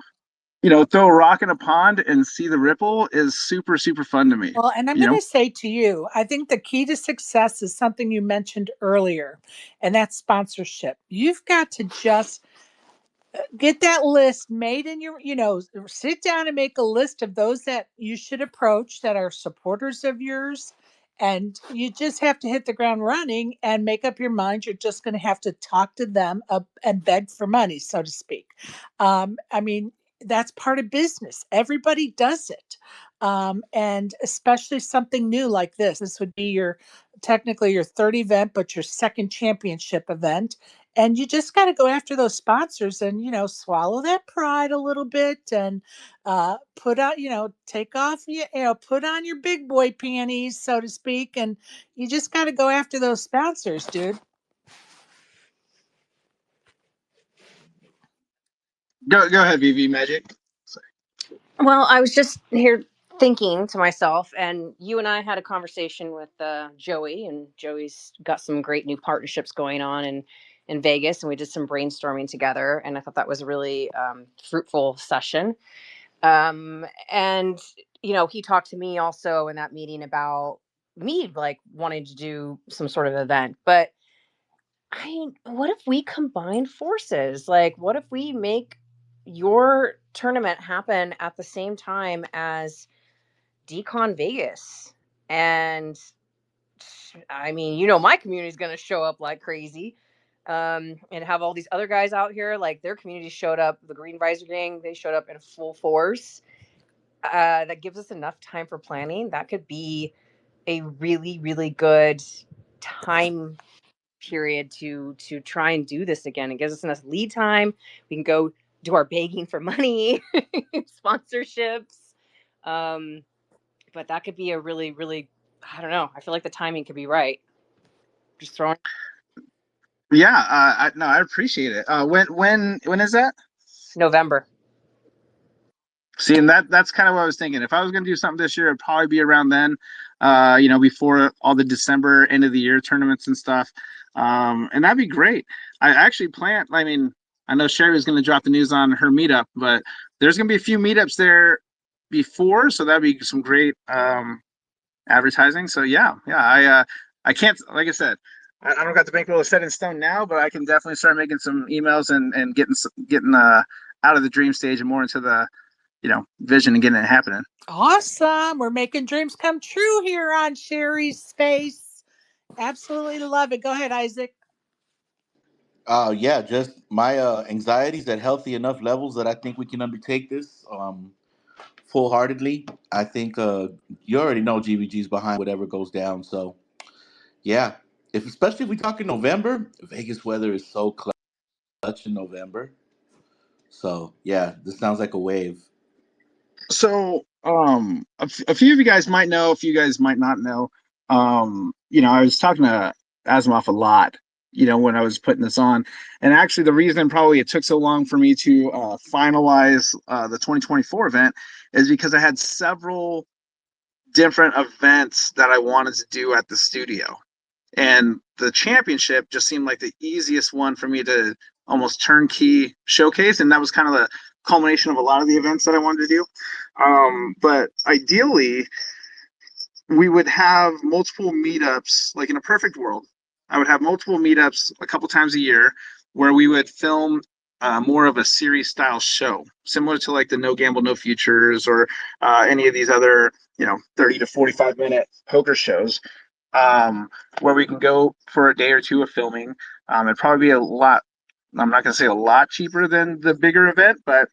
throw a rock in a pond and see the ripple is super super fun to me. Well, and I'm You going know, to say to you, I think the key to success is something you mentioned earlier, and that's sponsorship. You've got to just get that list made in sit down and make a list of those that you should approach that are supporters of yours And you just have to hit the ground running and make up your mind. You're just going to have to talk to them and beg for money, so to speak. I mean, that's part of business. Everybody does it. And especially something new like this. This would be your technically your third event, but your second championship event. And you just got to go after those sponsors and, swallow that pride a little bit and put out, take off, put on your big boy panties, so to speak. And you just got to go after those sponsors, dude. Go ahead, VV Magic. Well, I was just here thinking to myself, and you and I had a conversation with Joey, and Joey's got some great new partnerships going on in Vegas, and we did some brainstorming together, and I thought that was a really fruitful session. And he talked to me also in that meeting about me like wanting to do some sort of event, but what if we combine forces? Like, what if we make your tournament happen at the same time as Decon Vegas? And I mean, my community is going to show up like crazy. And have all these other guys out here, like their community showed up. The Green Visor Gang, they showed up in full force. That gives us enough time for planning. That could be a really, really good time period to try and do this again. It gives us enough lead time. We can go do our begging for money, sponsorships. But that could be a really, really, I don't know. I feel like the timing could be right. Just throwing Yeah, no, I appreciate it. When is that? November. See, and that's kind of what I was thinking. If I was going to do something this year, it'd probably be around then, before all the December end of the year tournaments and stuff. And that'd be great. I actually plan. I mean, I know Sherry was going to drop the news on her meetup, but there's going to be a few meetups there before, so that'd be some great advertising. So yeah, I can't, like I said, I don't got the bankroll set in stone now, but I can definitely start making some emails and getting out of the dream stage and more into the vision and getting it happening. Awesome. We're making dreams come true here on Sherry's Space. Absolutely love it. Go ahead, Isaac. Yeah, just my anxiety's at healthy enough levels that I think we can undertake this full heartedly. I think you already know GVG's behind whatever goes down. So yeah, especially if we talk in November, Vegas weather is so clutch in November. So yeah, this sounds like a wave. So, a few of you guys might know, a few guys might not know. I was talking to Asimov a lot, when I was putting this on. And actually, the reason probably it took so long for me to finalize the 2024 event is because I had several different events that I wanted to do at the studio. And the championship just seemed like the easiest one for me to almost turnkey showcase. And that was kind of the culmination of a lot of the events that I wanted to do. But ideally, we would have multiple meetups, like in a perfect world. I would have multiple meetups a couple times a year where we would film more of a series style show, similar to like the No Gamble, No Futures or any of these other, 30 to 45-minute poker shows, where we can go for a day or two of filming. It'd probably be a lot, I'm not going to say a lot cheaper than the bigger event, but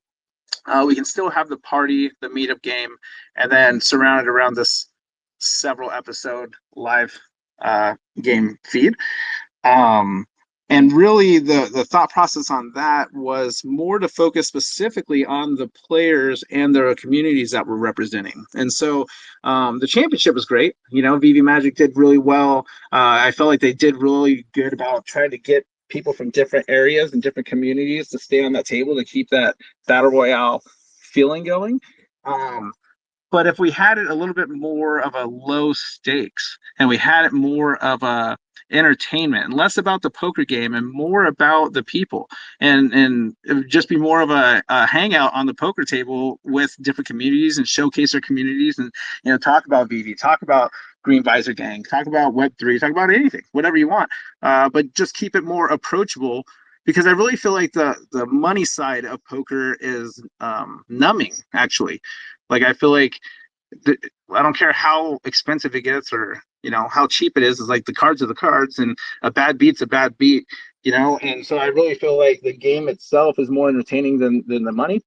we can still have the party, the meetup game, and then surrounded around this several episode live game feed. Um, and really, the thought process on that was more to focus specifically on the players and their communities that we're representing. And so the championship was great. VV Magic did really well. I felt like they did really good about trying to get people from different areas and different communities to stay on that table to keep that battle royale feeling going. But if we had it a little bit more of a low stakes and we had it more of a entertainment and less about the poker game and more about the people and it would just be more of a hangout on the poker table with different communities and showcase our communities and talk about VV, talk about Green Visor Gang, talk about Web3, talk about anything, whatever you want, but just keep it more approachable because I really feel like the money side of poker is numbing actually. Like I feel like I don't care how expensive it gets or how cheap it is. It's like the cards are the cards, and a bad beat's a bad beat. And so I really feel like the game itself is more entertaining than the money.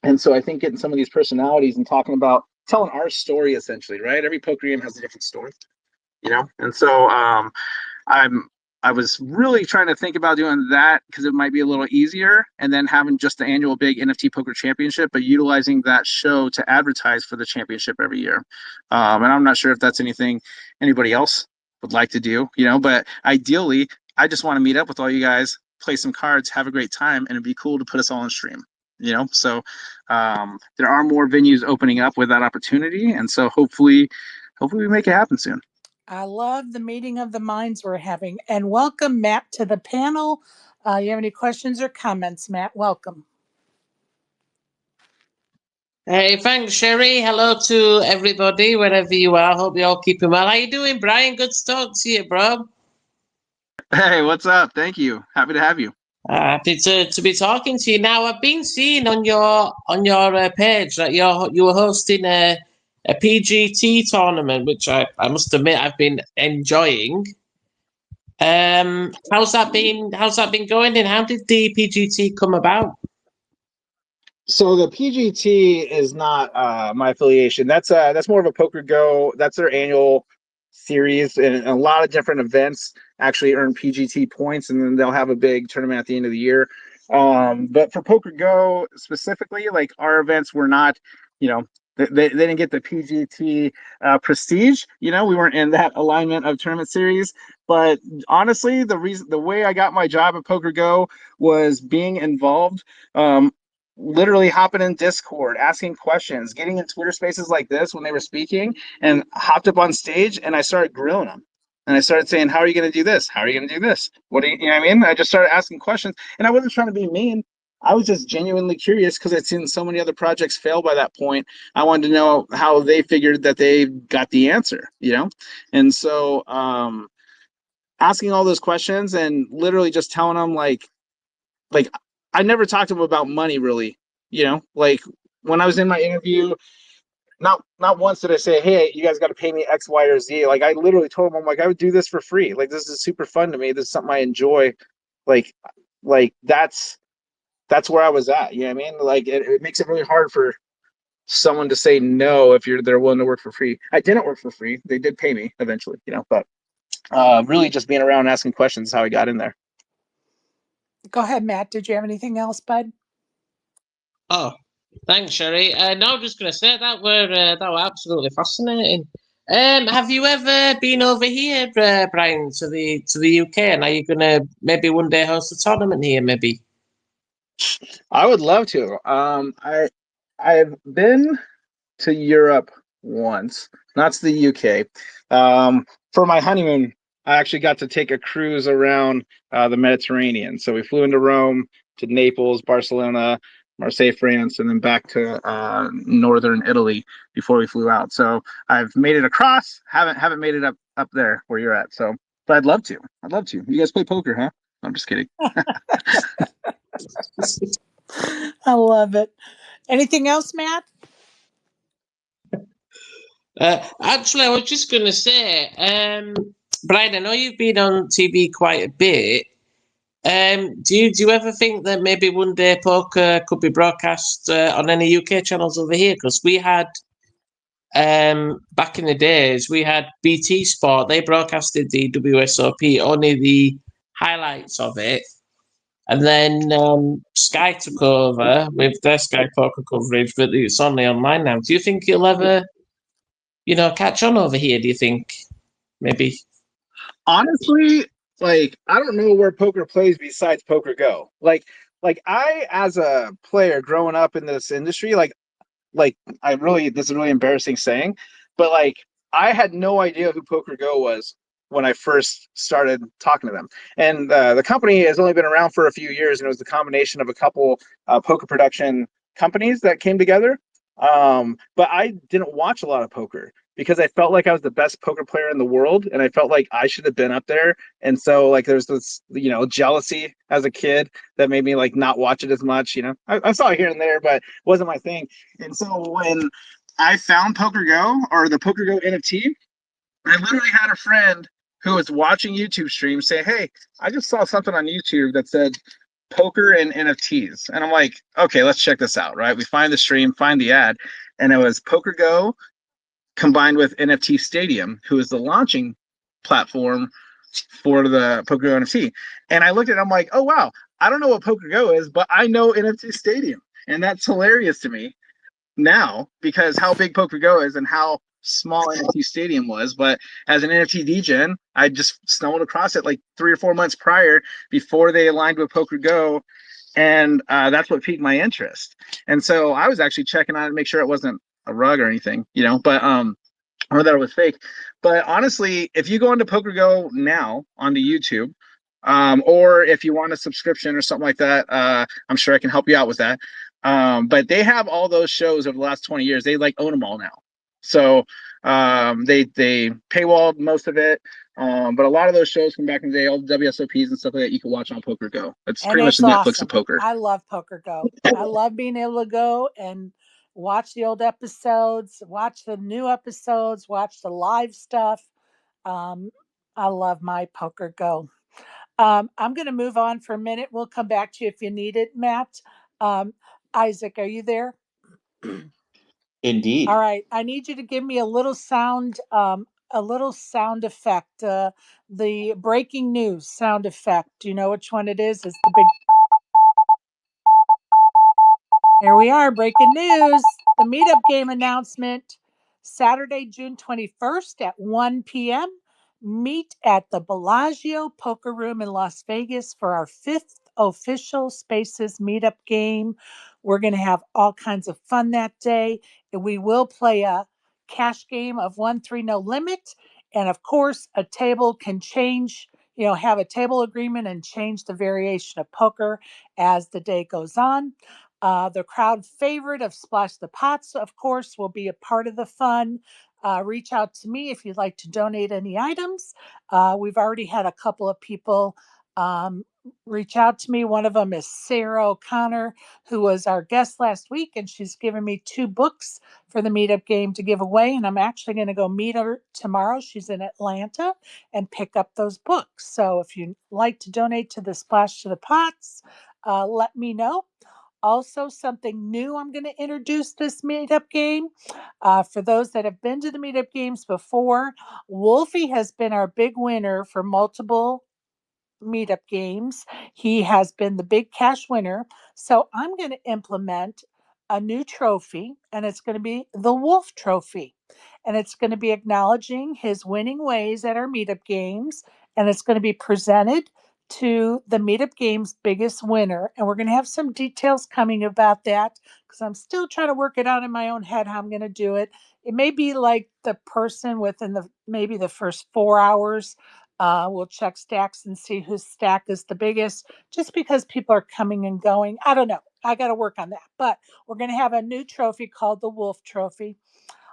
And so I think getting some of these personalities and talking about telling our story essentially, right? Every poker game has a different story, and so I'm I was really trying to think about doing that because it might be a little easier, and then having just the annual big NFT Poker Championship, but utilizing that show to advertise for the championship every year. And I'm not sure if that's anything anybody else would like to do, but ideally, I just want to meet up with all you guys, play some cards, have a great time, and it'd be cool to put us all on stream. So there are more venues opening up with that opportunity, and so hopefully we make it happen soon. I love the meeting of the minds we're having. And welcome, Matt, to the panel. You have any questions or comments, Matt? Welcome. Hey, thanks, Sherry. Hello to everybody, wherever you are. Hope you're all keeping well. How you doing, Bryan? Good to talk to you, bro. Hey, what's up? Thank you. Happy to have you. Happy to be talking to you. Now, I've been seeing on your page that you were hosting a PGT tournament, which I must admit I've been enjoying. How's that been going, and how did the PGT come about? So the PGT is not my affiliation. That's more of a Poker Go. That's their annual series, and a lot of different events actually earn PGT points, and then they'll have a big tournament at the end of the year. But for Poker Go specifically, like our events were not, they didn't get the PGT prestige. We weren't in that alignment of tournament series. But honestly, the way I got my job at Poker Go was being involved. Literally hopping in Discord, asking questions, getting in Twitter spaces like this when they were speaking, and hopped up on stage and I started grilling them. And I started saying, how are you going to do this? How are you going to do this? What do you know what I mean? I just started asking questions, and I wasn't trying to be mean. I was just genuinely curious because I'd seen so many other projects fail by that point. I wanted to know how they figured that they got the answer, And so asking all those questions and literally just telling them like I never talked to him about money really, like when I was in my interview, not once did I say, hey, you guys got to pay me X, Y, or Z. Like I literally told him, I'm like, I would do this for free. Like this is super fun to me. This is something I enjoy. Like that's where I was at. You know what I mean? Like it makes it really hard for someone to say no if they're willing to work for free. I didn't work for free. They did pay me eventually, but really just being around asking questions is how I got in there. Go ahead, Matt. Did you have anything else, bud? Oh, thanks, Sherry. No, I'm just going to say that were absolutely fascinating. Have you ever been over here, Bryan, to the UK? And are you going to maybe one day host a tournament here? Maybe. I would love to. I've been to Europe once, not to the UK. For my honeymoon, I actually got to take a cruise around the Mediterranean. So we flew into Rome, to Naples, Barcelona, Marseille, France, and then back to northern Italy before we flew out. So I've made it across. Haven't made it up there where you're at. So, but I'd love to. I'd love to. You guys play poker, huh? I'm just kidding. I love it. Anything else, Matt? Actually, I was just going to say, Bryan, I know you've been on TV quite a bit. Do you ever think that maybe one day poker could be broadcast on any UK channels over here? Because we had, back in the days, we had BT Sport. They broadcasted the WSOP, only the highlights of it. And then Sky took over with their Sky Poker coverage, but it's only online now. Do you think you'll ever, catch on over here? Do you think? Maybe. Honestly, like I don't know where poker plays besides Poker Go. Like I as a player growing up in this industry, like I really this is really embarrassing saying, but like I had no idea who Poker Go was when I first started talking to them. And the company has only been around for a few years, and it was the combination of a couple poker production companies that came together. But I didn't watch a lot of poker because I felt like I was the best poker player in the world, and I felt like I should have been up there. And so like there's this jealousy as a kid that made me like not watch it as much. I saw it here and there, but it wasn't my thing. And so when I found Poker Go or the Poker Go NFT. I literally had a friend who was watching YouTube streams say, "Hey, I just saw something on YouTube that said poker and NFTs." And I'm like, "Okay, let's check this out." Right? We find the stream, find the ad, and it was Poker Go combined with NFT Stadium, who is the launching platform for the Poker Go NFT. And I looked at it, I'm like, "Oh wow, I don't know what Poker Go is, but I know NFT Stadium." And that's hilarious to me now because how big Poker Go is and how small NFT Stadium was. But as an NFT DGen, I just stumbled across it like 3 or 4 months prior before they aligned with Poker Go. And that's what piqued my interest. And so I was actually checking on it to make sure it wasn't a rug or anything, but or that it was fake. But honestly, if you go into Poker Go now onto YouTube, or if you want a subscription or something like that, I'm sure I can help you out with that. But they have all those shows over the last 20 years. They like own them all now. So they paywalled most of it. But a lot of those shows from back in the day, all the WSOPs and stuff like that, you can watch on Poker Go. It's And pretty much it's the Netflix of awesome. poker. I love Poker Go. I love being able to go and watch the old episodes, watch the new episodes, watch the live stuff. Um, I love my Poker Go. I'm going to move on for a minute. We'll come back to you if you need it, Matt. Um, Isaac, are you there? All Indeed. right. I need you to give me a little sound effect. The breaking news sound effect. Do you know which one it is? It's the big. Here we are, breaking news. The meetup game announcement Saturday, June 21st at 1 p.m. Meet at the Bellagio Poker Room in Las Vegas for our fifth official Spaces meetup game. We're going to have all kinds of fun that day. And we will play a cash game of 1-3 no limit. And of course, a table can change, have a table agreement and change the variation of poker as the day goes on. The crowd favorite of Splash the Pots, of course, will be a part of the fun. Reach out to me if you'd like to donate any items. We've already had a couple of people reach out to me. One of them is Sarah O'Connor, who was our guest last week, and she's given me 2 books for the meetup game to give away. And I'm actually going to go meet her tomorrow. She's in Atlanta and pick up those books. So if you'd like to donate to the Splash to the Pots, let me know. Also, something new I'm going to introduce this meetup game. For those that have been to the meetup games before, Wolfie has been our big winner for multiple meetup games. He has been the big cash winner. So I'm going to implement a new trophy, and it's going to be the Wolf Trophy. And it's going to be acknowledging his winning ways at our meetup games. And it's going to be presented to the meetup games biggest winner. And we're going to have some details coming about that because I'm still trying to work it out in my own head how I'm going to do it. It may be like the person within maybe the first 4 hours. We'll check stacks and see whose stack is the biggest just because people are coming and going. I don't know. I got to work on that. But we're going to have a new trophy called the Wolf Trophy.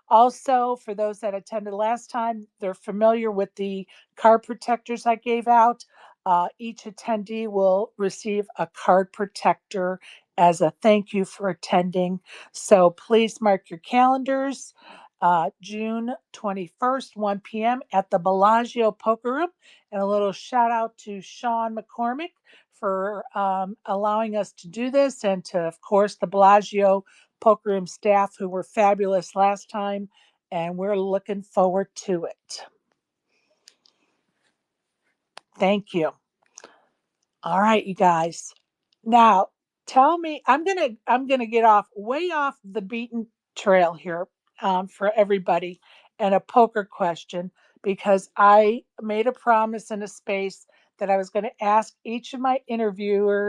Also, for those that attended last time, they're familiar with the card protectors I gave out. Each attendee will receive a card protector as a thank you for attending. So please mark your calendars. June 21st, 1 p.m. at the Bellagio Poker Room. And a little shout out to Sean McCormick for allowing us to do this, and to, of course, the Bellagio Poker Room staff who were fabulous last time. And we're looking forward to it. Thank you. All right, you guys. Now, tell me, I'm gonna get way off the beaten trail here for everybody, and a poker question because I made a promise in a space that I was going to ask each of my interviewees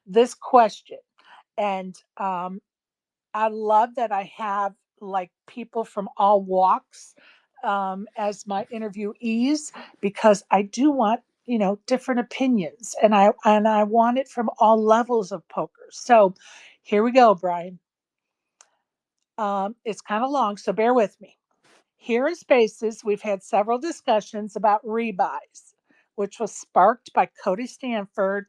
this question, and I love that I have like people from all walks as my interviewees because I do want different opinions, and I want it from all levels of poker. So here we go, Bryan. It's kind of long, so bear with me. Here in Spaces, we've had several discussions about rebuys, which was sparked by Cody Stanford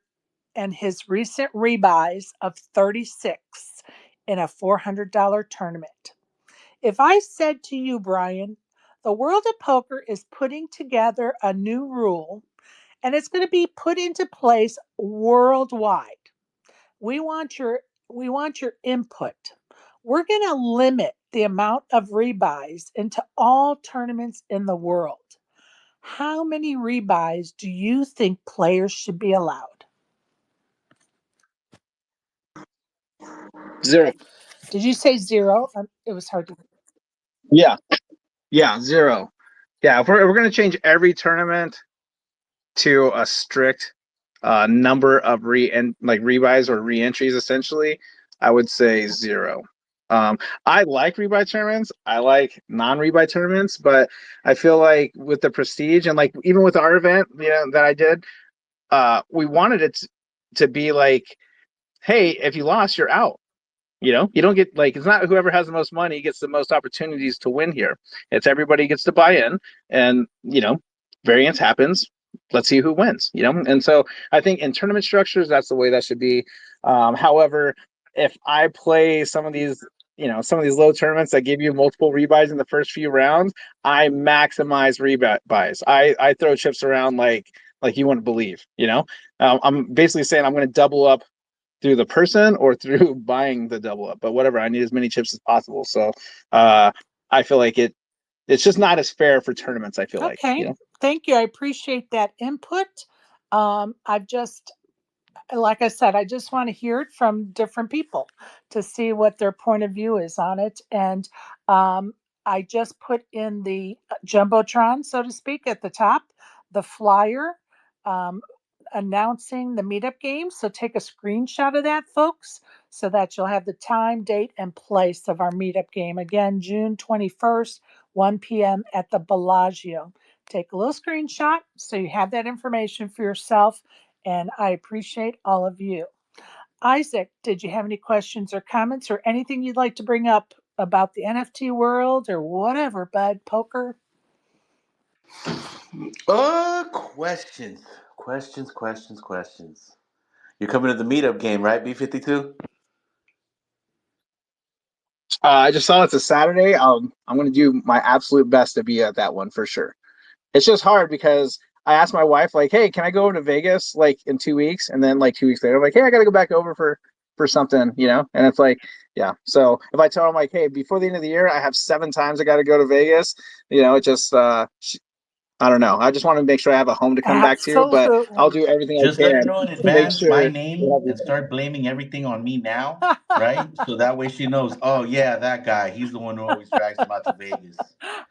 and his recent rebuys of 36 in a $400 tournament. If I said to you, Bryan, the world of poker is putting together a new rule and it's going to be put into place worldwide. We want your we want your input. We're going to limit the amount of rebuys into all tournaments in the world. How many rebuys do you think players should be allowed? Zero. Did you say zero? It was hard to. Yeah. Yeah. Zero. Yeah. If we're going to change every tournament to a strict number of rebuys or re-entries, essentially, I would say zero. I like rebuy tournaments. I like non-rebuy tournaments, but I feel like with the prestige and like even with our event, that I did, we wanted it to be like, hey, if you lost, you're out. You don't get, like, it's not whoever has the most money gets the most opportunities to win here. It's everybody gets to buy in, and variance happens. Let's see who wins. And so I think in tournament structures, that's the way that should be. However, if I play some of these low tournaments that give you multiple rebuys in the first few rounds, I maximize rebuys. I throw chips around like you wouldn't believe. I'm basically saying I'm going to double up through the person or through buying the double up, but whatever. I need as many chips as possible. So I feel like it's just not as fair for tournaments. I feel Okay. Thank you. I appreciate that input. I've just like I said, I just want to hear it from different people to see what their point of view is on it. And um, I just put in the Jumbotron, so to speak, at the top, the flyer um, announcing the meetup game. So take a screenshot of that, folks, so that you'll have the time, date, and place of our meetup game. Again, June 21st, 1 p.m. at the Bellagio. Take a little screenshot so you have that information for yourself, and I appreciate all of you. Isaac, did you have any questions or comments or anything you'd like to bring up about the NFT world or whatever, bud? Poker? Questions. Questions, questions, questions. You're coming to the meetup game, right, B52? I just saw it's a Saturday. I'm going to do my absolute best to be at that one for sure. It's just hard because I asked my wife, like, hey, can I go over to Vegas like in 2 weeks? And then like 2 weeks later, I'm like, hey, I got to go back over for something, and it's like, yeah. So if I tell them like, hey, before the end of the year, I have 7 times I got to go to Vegas, it just I don't know. I just want to make sure I have a home to come back to, but I'll Absolutely. do everything I Just let her can know in to make advance my sure we name have and start blaming everything on me now, right? So that way she knows, oh, yeah, that guy, he's the one who always drags him out to Vegas.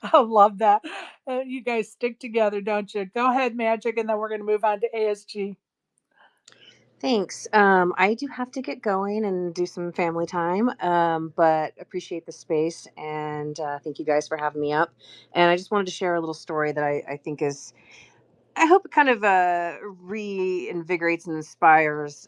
I love that. You guys stick together, don't you? Go ahead, Magic, and then we're going to move on to ASG. Thanks. I do have to get going and do some family time, but appreciate the space and thank you guys for having me up. And I just wanted to share a little story that I think is I hope it kind of reinvigorates and inspires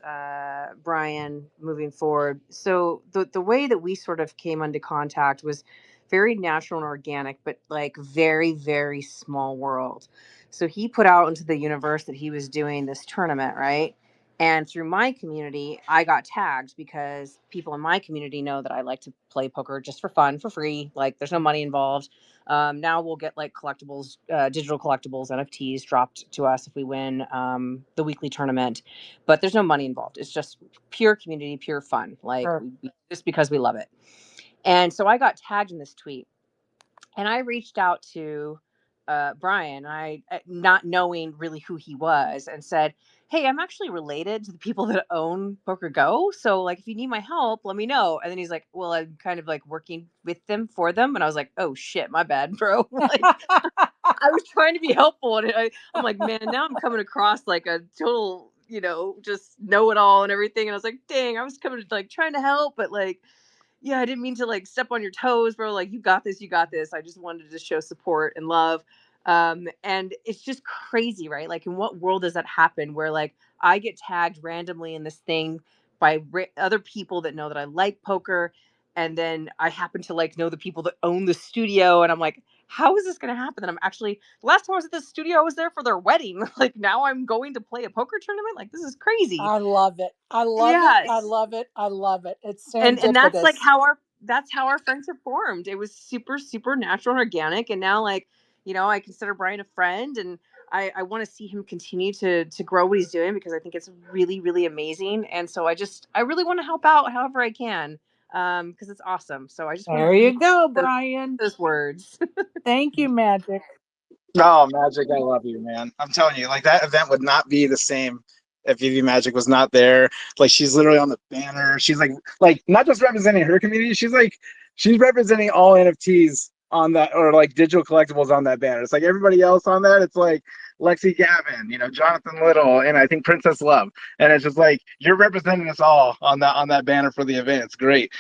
Bryan moving forward. So the way that we sort of came into contact was very natural and organic, but like very, very small world. So he put out into the universe that he was doing this tournament, right? And through my community, I got tagged because people in my community know that I like to play poker just for fun, for free. Like there's no money involved. Now we'll get like collectibles, digital collectibles, NFTs dropped to us if we win the weekly tournament, but there's no money involved. It's just pure community, pure fun, like Sure. just because we love it. And so I got tagged in this tweet, and I reached out to Bryan, not knowing really who he was, and said, "Hey, I'm actually related to the people that own Poker Go. So, like, if you need my help, let me know." And then he's like, "Well, I'm kind of like working with them for them." And I was like, "Oh shit, my bad, bro." Like, I was trying to be helpful, and I'm like, man, now I'm coming across like a total, just know it all and everything. And I was like, dang, I was coming to like trying to help, but like yeah, I didn't mean to like step on your toes, bro. Like, you got this, you got this. I just wanted to show support and love. And it's just crazy, right? Like, in what world does that happen where like I get tagged randomly in this thing by other people that know that I like poker, and then I happen to like know the people that own the studio, and I'm like, how is this going to happen? That I'm actually, the last time I was at the studio, I was there for their wedding. Like now I'm going to play a poker tournament. Like this is crazy. I love it. I love it. I Yes. love it. I love it. It's And that's like serendipitous. that's how our friendship formed. It was super, super natural and organic. And now like, I consider Bryan a friend, and I want to see him continue to grow what he's doing, because I think it's really, really amazing. And so I really want to help out however I can. Because it's awesome. So I just wanted There to you leave go, those, Bryan. those words. Thank you, Magic. Oh, Magic, I love you, man. I'm telling you, like that event would not be the same if Vivi Magic was not there. Like she's literally on the banner. She's like not just representing her community. She's representing all NFTs on that, or like digital collectibles on that banner. It's like everybody else on that. It's like Lexi Gavin, Jonathan Little, and I think Princess Love. And it's just like you're representing us all on that banner for the event. It's great,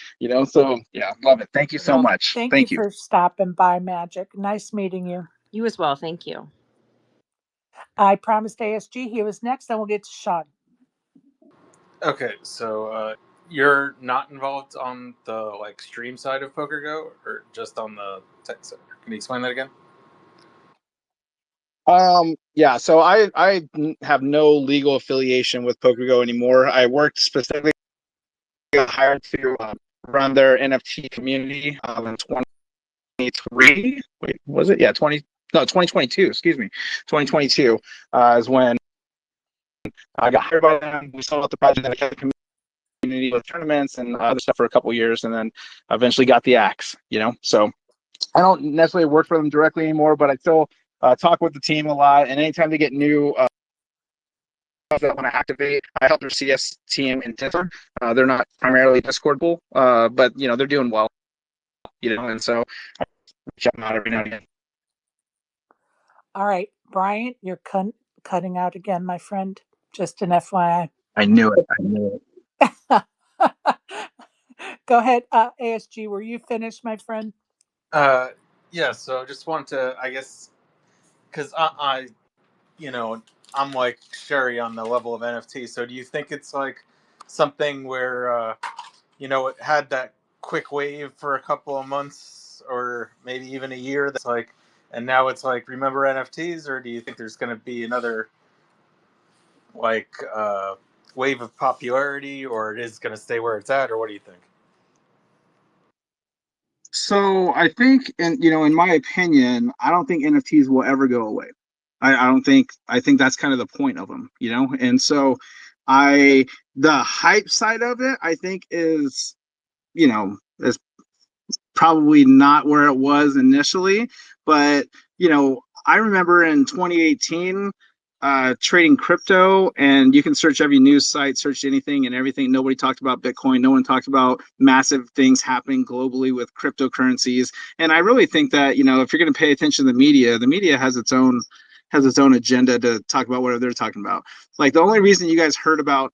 So yeah, love it. Thank you so Well, much. Thank you Thank you. for stopping by, Magic. Nice meeting you. you as well. Thank you. I promised ASG he was next, then we'll get to Sean. Okay, so you're not involved on the like stream side of PokerGo, or just on the tech side? Can you explain that again? Yeah, so I have no legal affiliation with PokerGo anymore. I worked specifically hired to run their NFT community in 2023. Wait, was it? Yeah, 2022. Excuse me, 2022 is when I got hired by them. We sold out the project and the community with tournaments and other stuff for a couple years, and then eventually got the axe. So I don't necessarily work for them directly anymore, but I still talk with the team a lot. And anytime they get new that want to activate, I help their CS team in Discord. They're not primarily Discordable, but they're doing well. And so I reach out every now and again. All right, Bryan, you're cutting out again, my friend. Just an FYI. I knew it. Go ahead, ASG. Were you finished, my friend? Yeah. So just want to, I guess, because I'm like Sherry on the level of NFT. So do you think it's like something where it had that quick wave for a couple of months or maybe even a year, that's like, and now it's like, remember NFTs? Or do you think there's going to be another like wave of popularity, or it is going to stay where it's at? Or what do you think? So I think, in my opinion, I don't think NFTs will ever go away. I think that's kind of the point of them, And so the hype side of it, I think is probably not where it was initially, but I remember in 2018 trading crypto, and you can search every news site, search anything and everything. Nobody talked about Bitcoin. No one talked about massive things happening globally with cryptocurrencies. And I really think that if you're going to pay attention to the media has its own agenda to talk about whatever they're talking about. Like the only reason you guys heard about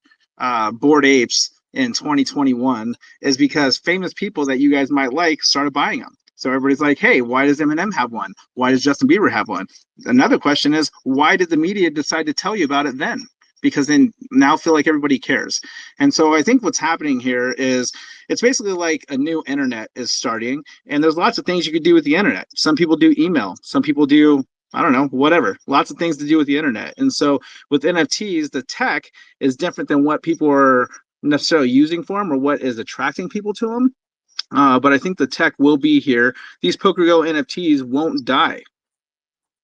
Bored Apes in 2021 is because famous people that you guys might like started buying them. So everybody's like, hey, why does Eminem have one? Why does Justin Bieber have one? Another question is, why did the media decide to tell you about it then? Because they now feel like everybody cares. And so I think what's happening here is it's basically like a new internet is starting, and there's lots of things you could do with the internet. Some people do email, some people do, I don't know, whatever, lots of things to do with the internet. And so with NFTs, the tech is different than what people are necessarily using for them or what is attracting people to them. But I think the tech will be here. These PokerGo NFTs won't die.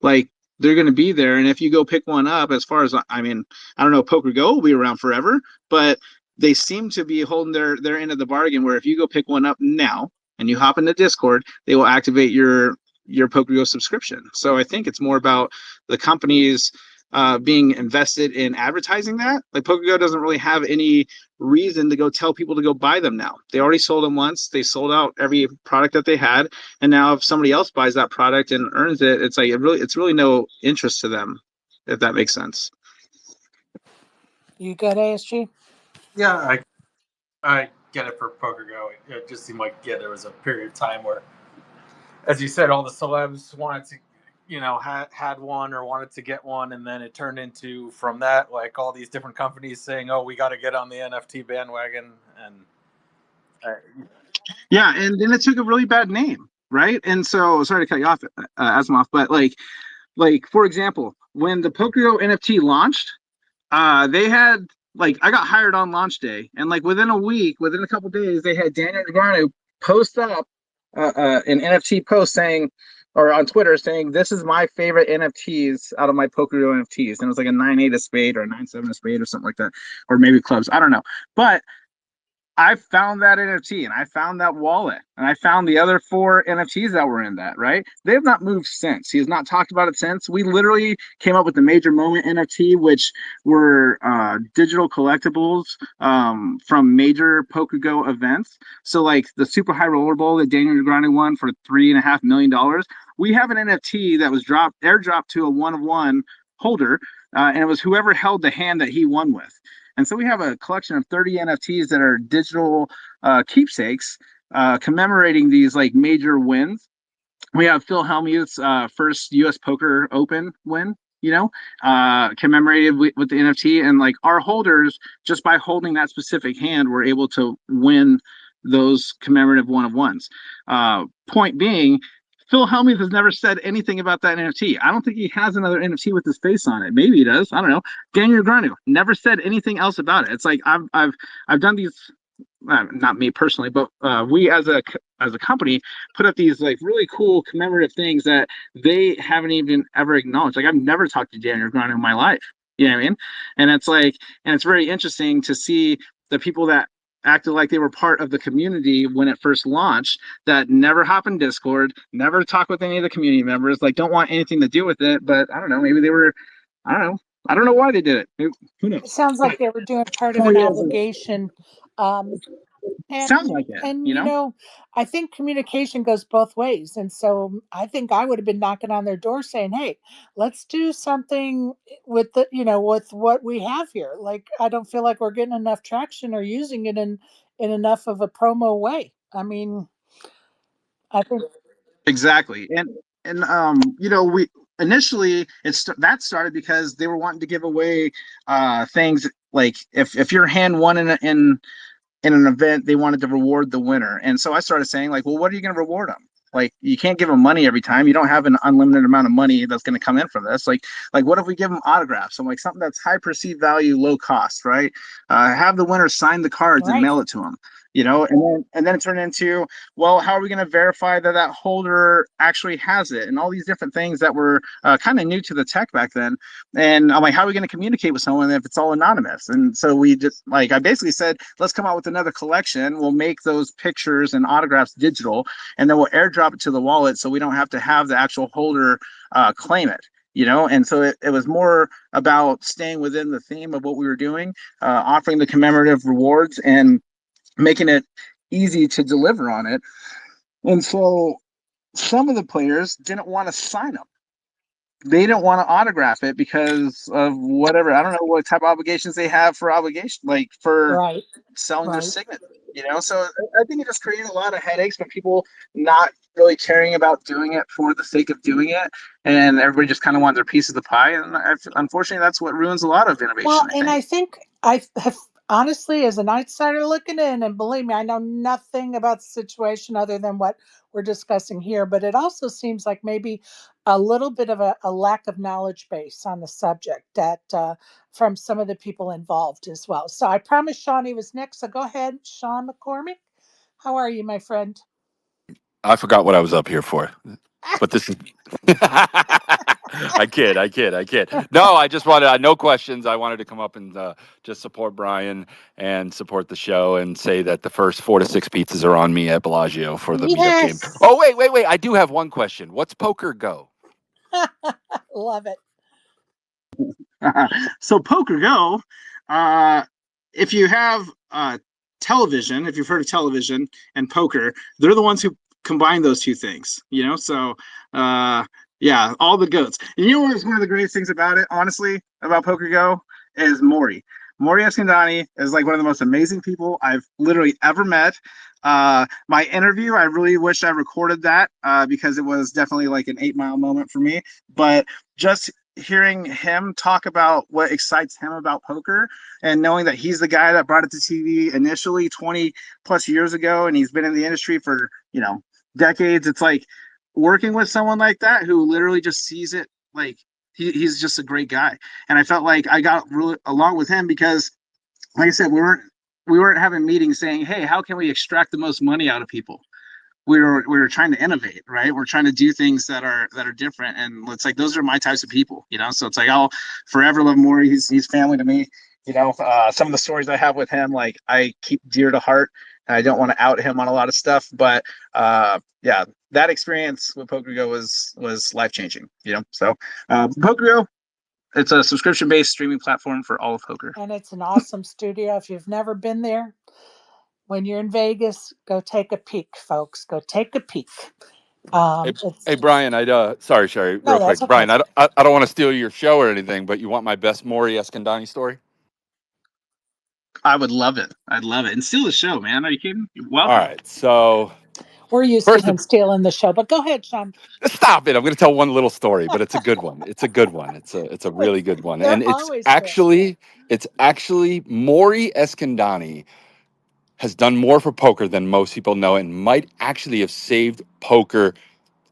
Like they're going to be there. And if you go pick one up, as far as I don't know, PokerGo will be around forever, but they seem to be holding their end of the bargain where if you go pick one up now and you hop into Discord, they will activate your PokerGo subscription. So I think it's more about the companies being invested in advertising that. Like PokerGo doesn't really have any reason to go tell people to go buy them now. They already sold them once. They sold out every product that they had, and now if somebody else buys that product and earns it, it's like it's really no interest to them, if that makes sense. You good, ASG? Yeah, I get it for PokerGo. It just seemed like there was a period of time where, as you said, all the celebs wanted to, had one or wanted to get one, and then it turned into, from that, like all these different companies saying, "Oh, we got to get on the NFT bandwagon," and yeah, and then it took a really bad name. right? And so, sorry to cut you off, Asimov, but like for example, when the PokerGo NFT launched, they had like I got hired on launch day, and like within a week, within a couple days, they had Daniel Negreanu post up an NFT post saying, or on Twitter saying, "This is my favorite NFTs out of my PokerGo NFTs," and it was like a 9-8 of spade or a 9-7 of spade or something like that, or maybe clubs. I don't know, but I found that NFT and I found that wallet and I found the other 4 NFTs that were in that, right? They have not moved since. He has not talked about it since. We literally came up with the Major Moment NFT, which were digital collectibles from major PokerGo events. So, like the Super High Roller Bowl that Daniel Negreanu won for $3.5 million. We have an NFT that was airdropped to a 1 of 1 holder, and it was whoever held the hand that he won with. And so we have a collection of 30 NFTs that are digital keepsakes commemorating these like major wins. We have Phil Hellmuth's first U.S. Poker Open win, commemorated with the NFT. And like our holders, just by holding that specific hand, were able to win those commemorative 1 of 1s. Point being, Phil Hellmuth has never said anything about that NFT. I don't think he has another NFT with his face on it. Maybe he does. I don't know. Daniel Negreanu never said anything else about it. It's like I've done these, not me personally, but we as a company put up these like really cool commemorative things that they haven't even ever acknowledged. Like I've never talked to Daniel Negreanu in my life. You know what I mean? And it's like, and it's very interesting to see the people that acted like they were part of the community when it first launched, that never hop in Discord, never talk with any of the community members, like don't want anything to do with it. But I don't know, maybe they were, I don't know. I don't know why they did it. Maybe, who It knows? sounds like they were doing part of an 20 years ago. obligation. Um, Sounds and like it, and I think communication goes both ways, and so I think I would have been knocking on their door saying, "Hey, let's do something with the with what we have here." Like I don't feel like we're getting enough traction or using it in enough of a promo way. I mean, I think Exactly. And we initially that started because they were wanting to give away things like if your hand won in an event, they wanted to reward the winner. And so I started saying, like, well, what are you going to reward them? Like, you can't give them money every time. You don't have an unlimited amount of money that's going to come in from this. Like, what if we give them autographs? So, like, something that's high perceived value, low cost, right? Have the winner sign the cards and right. mail it to them. And then it turned into, well, how are we going to verify that holder actually has it? And all these different things that were kind of new to the tech back then. And I'm like, how are we going to communicate with someone if it's all anonymous? And so we just I basically said, let's come out with another collection. We'll make those pictures and autographs digital, and then we'll airdrop it to the wallet so we don't have to have the actual holder claim it. And so it was more about staying within the theme of what we were doing, offering the commemorative rewards and making it easy to deliver on it. And so some of the players didn't want to sign them. They don't want to autograph it because of whatever. I don't know what type of obligations they have for Right. selling their Right. signature. So I think it just created a lot of headaches for people not really caring about doing it for the sake of doing it, and everybody just kind of want their piece of the pie. And unfortunately, that's what ruins a lot of Well, innovation, I and think. I think I have honestly, as an outsider looking in, and believe me, I know nothing about the situation other than what we're discussing here, but it also seems like maybe a little bit of a lack of knowledge base on the subject that from some of the people involved as well. So I promised Sean he was next. So go ahead, Sean McCormick. How are you, my friend? I forgot what I was up here for, but this is. I kid, I kid, I kid. No, I just wanted, no questions. I wanted to come up and just support Brian and support the show and say that the first 4 to 6 pizzas are on me at Bellagio for the meetup game. Yes. Oh, wait. I do have one question. What's Poker Go? Love it. So Poker Go, if you have television, if you've heard of television and poker, they're the ones who combine those two things. So yeah, all the goats. And what's one of the greatest things about it, honestly, about Poker Go is Maury. Maury Eskandani is like one of the most amazing people I've literally ever met. My interview, I really wish I recorded that because it was definitely like an 8 Mile moment for me. But just hearing him talk about what excites him about poker and knowing that he's the guy that brought it to TV initially 20 plus years ago, and he's been in the industry for decades. It's like working with someone like that who literally just sees it like he's just a great guy. And I felt like I got really along with him because, like I said, we weren't having meetings saying, "Hey, how can we extract the most money out of people?" We were trying to innovate, right? We're trying to do things that are different, and it's like those are my types of people, you know. So it's like I'll forever love Maury. He's family to me, you know. Some of the stories I have with him, like I keep dear to heart, and I don't want to out him on a lot of stuff, but yeah, that experience with PokerGo was life changing, you know. So PokerGo, it's a subscription based streaming platform for all of poker. And it's an awesome studio. If you've never been there, when you're in Vegas, go take a peek, folks. Go take a peek. Hey, It's hey, Brian. Sorry, Sherry, No, real quick. that's okay. Brian, I don't want to steal your show or anything, but you want my best Maury Escandani story? I would love it. I'd love it. And steal the show, man. Are you kidding? You're All welcome. right. So We're used to first, him stealing the show, but go ahead, Sean. stop it. I'm going to tell one little story, but it's a good one. It's a good one. It's a really good one, They're and always good. it's actually Maury Escandani has done more for poker than most people know, and might actually have saved poker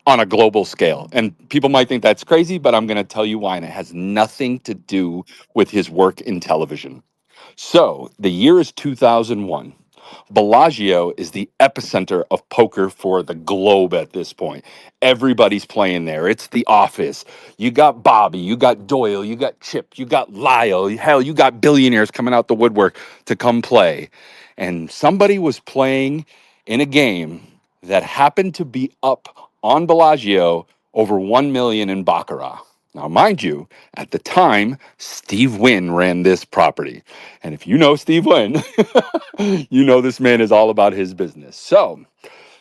on a global scale. And people might think that's crazy, but I'm going to tell you why, and it has nothing to do with his work in television. So the year is 2001. Bellagio is the epicenter of poker for the globe at this point. Everybody's playing there. It's the office. You got Bobby, you got Doyle, you got Chip, you got Lyle. Hell, you got billionaires coming out the woodwork to come play. And somebody was playing in a game that happened to be up on Bellagio over 1 million in Baccarat. Now, mind you, at the time, Steve Wynn ran this property. And if you know Steve Wynn, you know this man is all about his business. So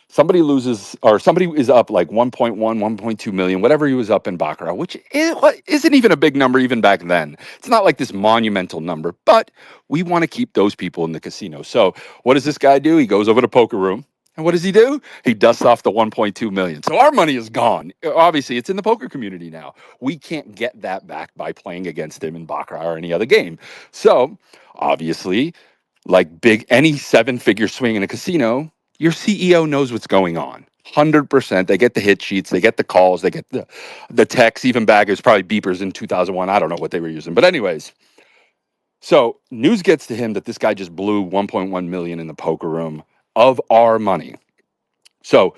somebody loses, or somebody is up like 1.1, 1.2 million, whatever he was up in Baccarat, which isn't even a big number even back then. It's not like this monumental number, but we want to keep those people in the casino. So what does this guy do? He goes over to Poker Room. And what does he do? He dusts off the 1.2 million. So our money is gone. Obviously, it's in the poker community now. We can't get that back by playing against him in Baccarat or any other game. So obviously, like big any seven-figure swing in a casino, your CEO knows what's going on. 100%. They get the hit sheets, they get the calls, they get the texts, even baggers, probably beepers in 2001. I don't know what they were using. But anyways, so news gets to him that this guy just blew 1.1 million in the poker room of our money. So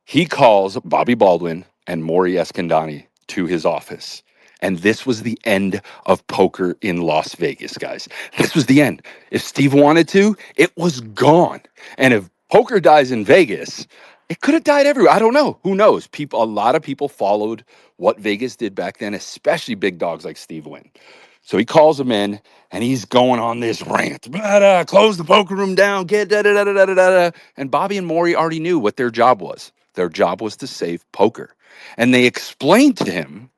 he calls Bobby Baldwin and Maury Escandani to his office. And this was the end of poker in Las Vegas, guys. This was the end. If Steve wanted to, it was gone. And if poker dies in Vegas, it could have died everywhere. I don't know. Who knows? A lot of people followed what Vegas did back then, especially big dogs like Steve Wynn. So he calls him in and he's going on this rant. Blah, blah, close the poker room down, get da da da da da da da. And Bobby and Maury already knew what their job was. Their job was to save poker. And they explained to him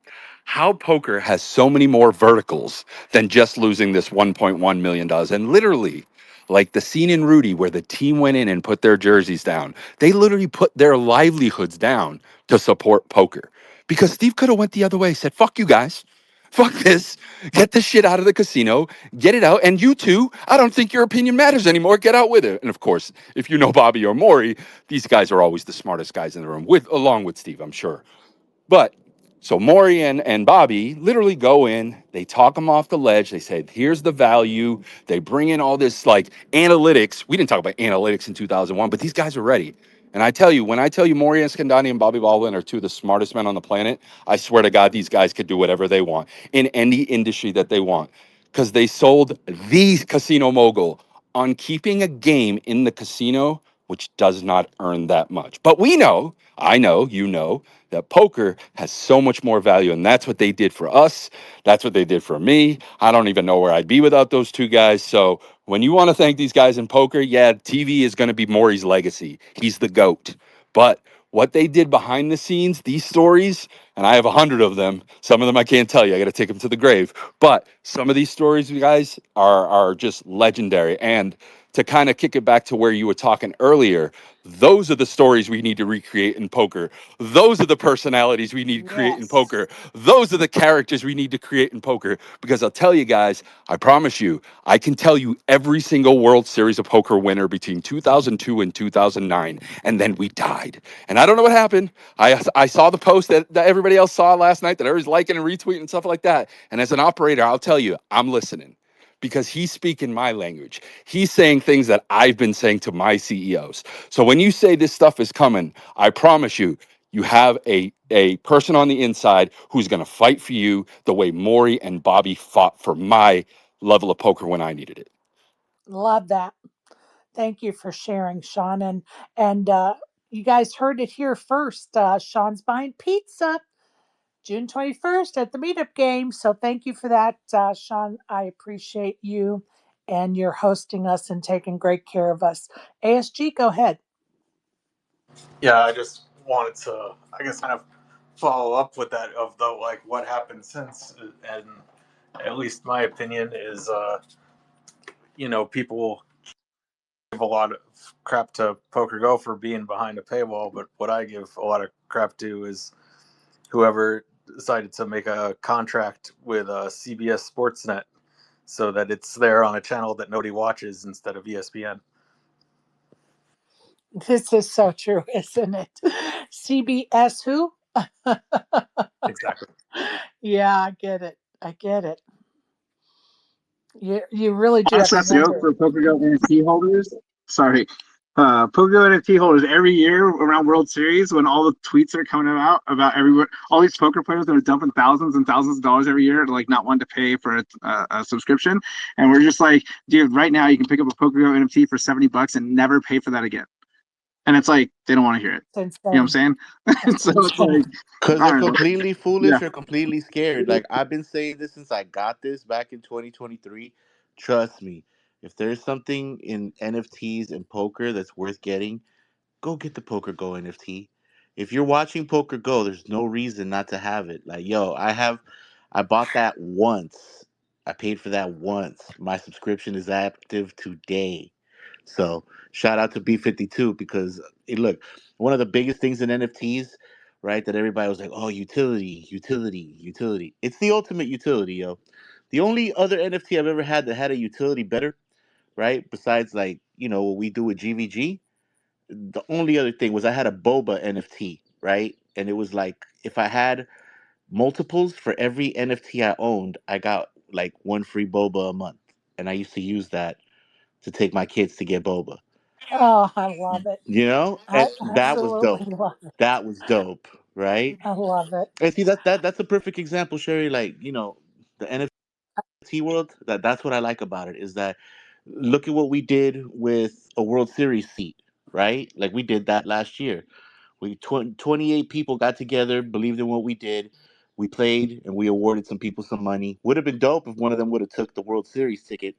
how poker has so many more verticals than just losing this $1.1 million. And literally, like the scene in Rudy where the team went in and put their jerseys down, they literally put their livelihoods down to support poker. Because Steve could have went the other way, said, fuck you guys. Fuck this. Get this shit out of the casino. Get it out. And you two, I don't think your opinion matters anymore. Get out with it. And of course, if you know Bobby or Maury, these guys are always the smartest guys in the room, along with Steve, I'm sure. But so Maury and Bobby literally go in, they talk them off the ledge. They say, here's the value. They bring in all this like analytics. We didn't talk about analytics in 2001, but these guys are ready. And I tell you, when I tell you Maury Escandani and Bobby Baldwin are two of the smartest men on the planet, I swear to God, these guys could do whatever they want in any industry that they want. Because they sold the casino mogul on keeping a game in the casino, which does not earn that much. But we know, I know, you know, that poker has so much more value. And that's what they did for us. That's what they did for me. I don't even know where I'd be without those two guys. So when you want to thank these guys in poker, yeah, TV is going to be Maury's legacy. He's the GOAT. But what they did behind the scenes, these stories, and I have 100 of them. Some of them I can't tell you. I got to take them to the grave. But some of these stories, you guys, are just legendary. And to kind of kick it back to where you were talking earlier, those are the stories we need to recreate in poker. Those are the personalities we need to create in Yes. poker. Those are the characters we need to create in poker. Because I'll tell you guys, I promise you, I can tell you every single World Series of Poker winner between 2002 and 2009. And then we died. And I don't know what happened. I saw the post that everybody else saw last night that I was liking and retweeting and stuff like that. And as an operator, I'll tell you, I'm listening because he's speaking my language. He's saying things that I've been saying to my CEOs. So when you say this stuff is coming, I promise you, you have a person on the inside who's going to fight for you the way Maury and Bobby fought for my level of poker when I needed it. Love that. Thank you for sharing, Sean. And you guys heard it here first. Sean's buying pizza June 21st at the meetup game. So thank you for that, Sean. I appreciate you and you're hosting us and taking great care of us. ASG, go ahead. Yeah, I just wanted to, I guess, kind of follow up with that of the like what happened since, and at least my opinion is, people give a lot of crap to Poker Go for being behind a paywall, but what I give a lot of crap to is whoever decided to make a contract with CBS Sportsnet so that it's there on a channel that nobody watches instead of ESPN. This is so true, isn't it? CBS who? Exactly. Yeah, I get it. I get it. You really do have Honestly, to that's a joke wonder. for PokerGo NFT holders. Sorry. PokerGo NFT holders every year around World Series when all the tweets are coming out about everywhere, all these poker players that are dumping thousands and thousands of dollars every year to like not want to pay for a subscription. And we're just like, dude, right now you can pick up a PokerGo NFT for $70 and never pay for that again. And it's like, they don't want to hear it. It's You know what insane. I'm saying? It's So it's like, insane. Because I they're don't know. completely Yeah. foolish or completely scared. Like I've been saying this since I got this back in 2023. Trust me, if there's something in NFTs and poker that's worth getting, go get the Poker Go NFT. If you're watching Poker Go, there's no reason not to have it. Like, yo, I bought that once. I paid for that once. My subscription is active today. So shout out to B52 because look, one of the biggest things in NFTs, right? That everybody was like, oh, utility, utility, utility. It's the ultimate utility, yo. The only other NFT I've ever had that had a utility better, right? Besides like, what we do with GVG, the only other thing was I had a boba NFT, right? And it was like if I had multiples for every NFT I owned, I got like one free boba a month. And I used to use that to take my kids to get boba. Oh, I love it. I And that was absolutely dope. love it. That was dope, right? I love it. And see that's a perfect example, Sherry. Like, the NFT world, that's what I like about it, is that look at what we did with a World Series seat, right? Like we did that last year. 28 people got together, believed in what we did. We played and we awarded some people some money. Would have been dope if one of them would have took the World Series ticket,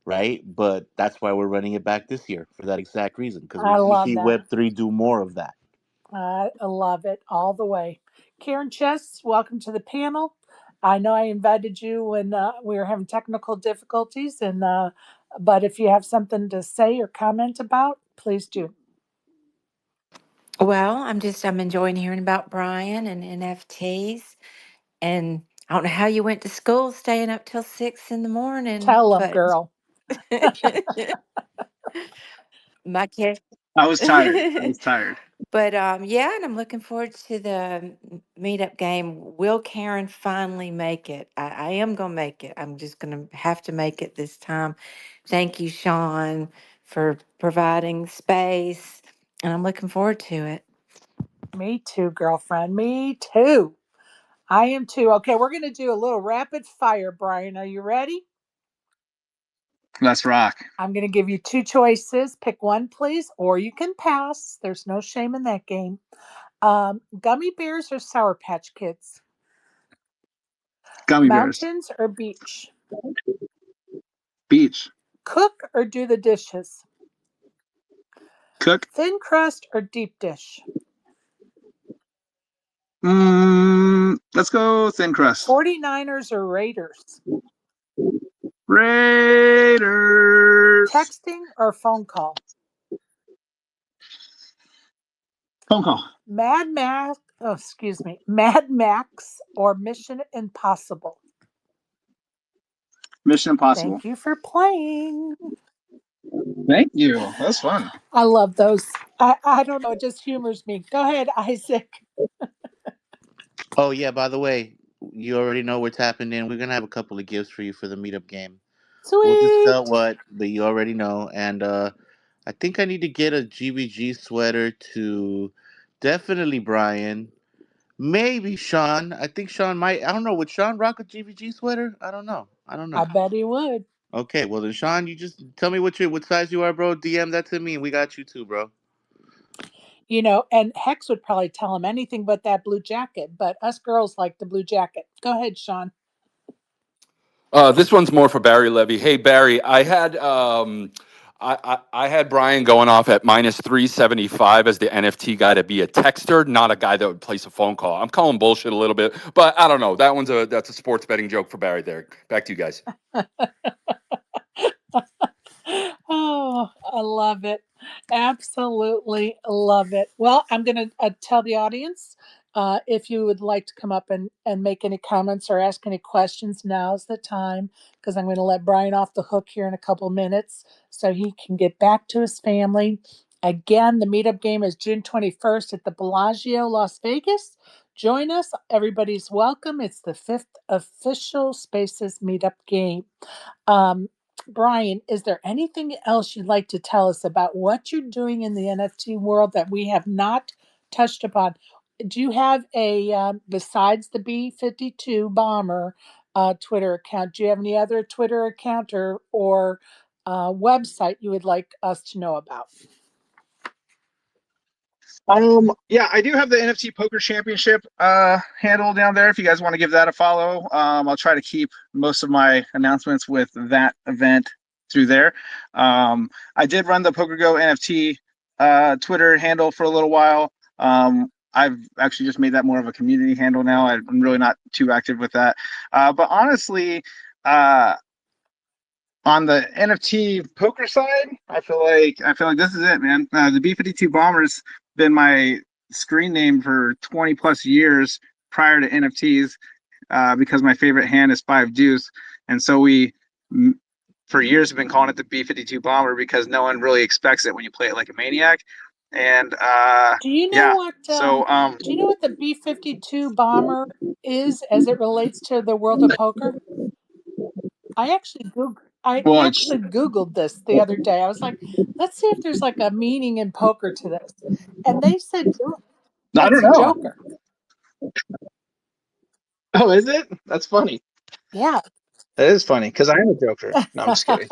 right? But that's why we're running it back this year for that exact reason because we I want to love see that. Web3 do more of that. I love it all the way. Karen Chess, welcome to the panel. I know I invited you when we were having technical difficulties, and but if you have something to say or comment about, please do. Well, I'm enjoying hearing about Brian and NFTs. And I don't know how you went to school staying up till 6 in the morning, Tell them, but girl. my kid. I was tired. I was tired. But yeah, and I'm looking forward to the meetup game. Will Karen finally make it? I am gonna make it. I'm just gonna have to make it this time. Thank you, Sean, for providing space, and I'm looking forward to it. Me too, girlfriend. Me too. I am too. Okay, we're going to do a little rapid fire, Brian. Are you ready? Let's rock. I'm going to give you two choices. Pick one, please, or you can pass. There's no shame in that game. Gummy bears or Sour Patch Kids? Gummy bears. Mountains or beach? Beach. Cook or do the dishes? Cook. Thin crust or deep dish? Let's go thin crust. 49ers or Raiders? Raiders. Texting or phone call? Phone call. Mad Max, oh, excuse me, Mad Max or Mission Impossible? Mission Impossible. Thank you for playing. Thank you. That's fun. I love those. I don't know, it just humors me. Go ahead, Isaac. Oh yeah, by the way, you already know what's happening. We're gonna have a couple of gifts for you for the meetup game. We'll just spell Sweet. what, but you already know. And I think I need to get a GBG sweater to definitely Brian. Maybe Sean. I think Sean might. I don't know. Would Sean rock a GBG sweater? I don't know. I don't I know. bet he would. Okay, well then, Sean, you just tell me what size you are, bro. DM that to me, and we got you too, bro. And Hex would probably tell him anything but that blue jacket, but us girls like the blue jacket. Go ahead, Sean. This one's more for Barry Levy. Hey Barry, I had Brian going off at -375 as the NFT guy to be a texter, not a guy that would place a phone call. I'm calling bullshit a little bit, but I don't know. That's a sports betting joke for Barry there. Back to you guys. Oh, I love it. Absolutely love it. Well, I'm going to tell the audience if you would like to come up and make any comments or ask any questions, now's the time because I'm going to let Brian off the hook here in a couple minutes so he can get back to his family. Again, the meetup game is June 21st at the Bellagio, Las Vegas. Join us. Everybody's welcome. It's the fifth official Spaces meetup game. Um, Brian, is there anything else you'd like to tell us about what you're doing in the NFT world that we have not touched upon? Do you have besides the B-52 bomber Twitter account, do you have any other Twitter account or website you would like us to know about? Yeah, I do have the NFT Poker Championship handle down there. If you guys want to give that a follow, I'll try to keep most of my announcements with that event through there. I did run the PokerGo NFT Twitter handle for a little while. I've actually just made that more of a community handle now. I'm really not too active with that. But honestly, on the NFT poker side, I feel like this is it, man. The B-52 Bomber's been my screen name for 20 plus years prior to NFTs, because my favorite hand is five deuce, and so for years have been calling it the B-52 Bomber because no one really expects it when you play it like a maniac, and Do you know yeah. what So the B-52 bomber is as it relates to the world of poker? I well, actually Googled this the other day. I was like, let's see if there's like a meaning in poker to this. And they said I it's don't a know. joker. Oh, is it? That's funny. Yeah. That is funny because I am a joker. No, I'm just kidding.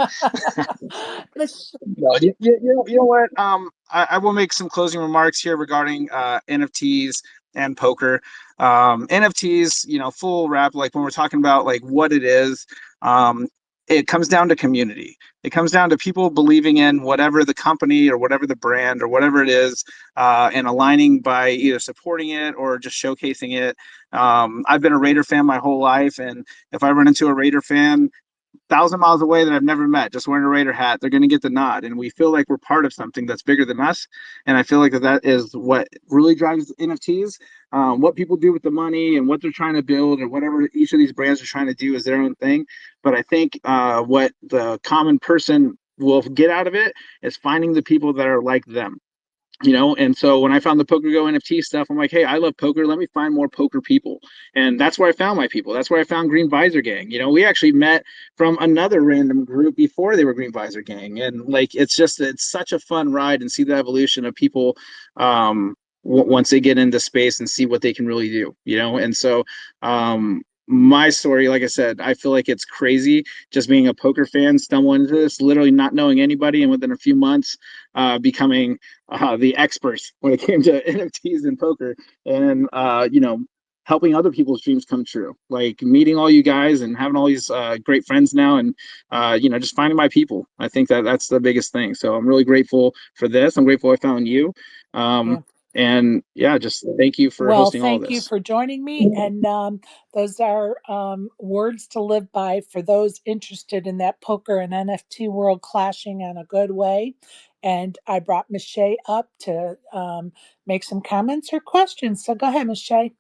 Mich- No, you know what? I will make some closing remarks here regarding NFTs and poker. NFTs, full wrap. Like when we're talking about like what it is, it comes down to community. It comes down to people believing in whatever the company or whatever the brand or whatever it is, and aligning by either supporting it or just showcasing it. I've been a Raider fan my whole life, and if I run into a Raider fan 1,000 miles away that I've never met, just wearing a Raider hat, they're going to get the nod. And we feel like we're part of something that's bigger than us. And I feel like that is what really drives NFTs. What people do with the money and what they're trying to build or whatever each of these brands are trying to do is their own thing. But I think what the common person will get out of it is finding the people that are like them. And so when I found the PokerGo NFT stuff, I'm like, hey, I love poker. Let me find more poker people. And that's where I found my people. That's where I found Green Visor Gang. We actually met from another random group before they were Green Visor Gang. And like, it's such a fun ride and see the evolution of people once they get into space and see what they can really do. And so, my story, like I said, I feel like it's crazy just being a poker fan, stumbling into this, literally not knowing anybody, and within a few months, becoming the experts when it came to NFTs and poker, and helping other people's dreams come true. Like meeting all you guys and having all these great friends now, and just finding my people. I think that's the biggest thing. So I'm really grateful for this. I'm grateful I found you. yeah. And yeah, just thank you for Well, hosting all of thank you this. for joining me. And those are words to live by for those interested in that poker and NFT world clashing in a good way. And I brought Miss Shea up to make some comments or questions. So go ahead, Miss Shea.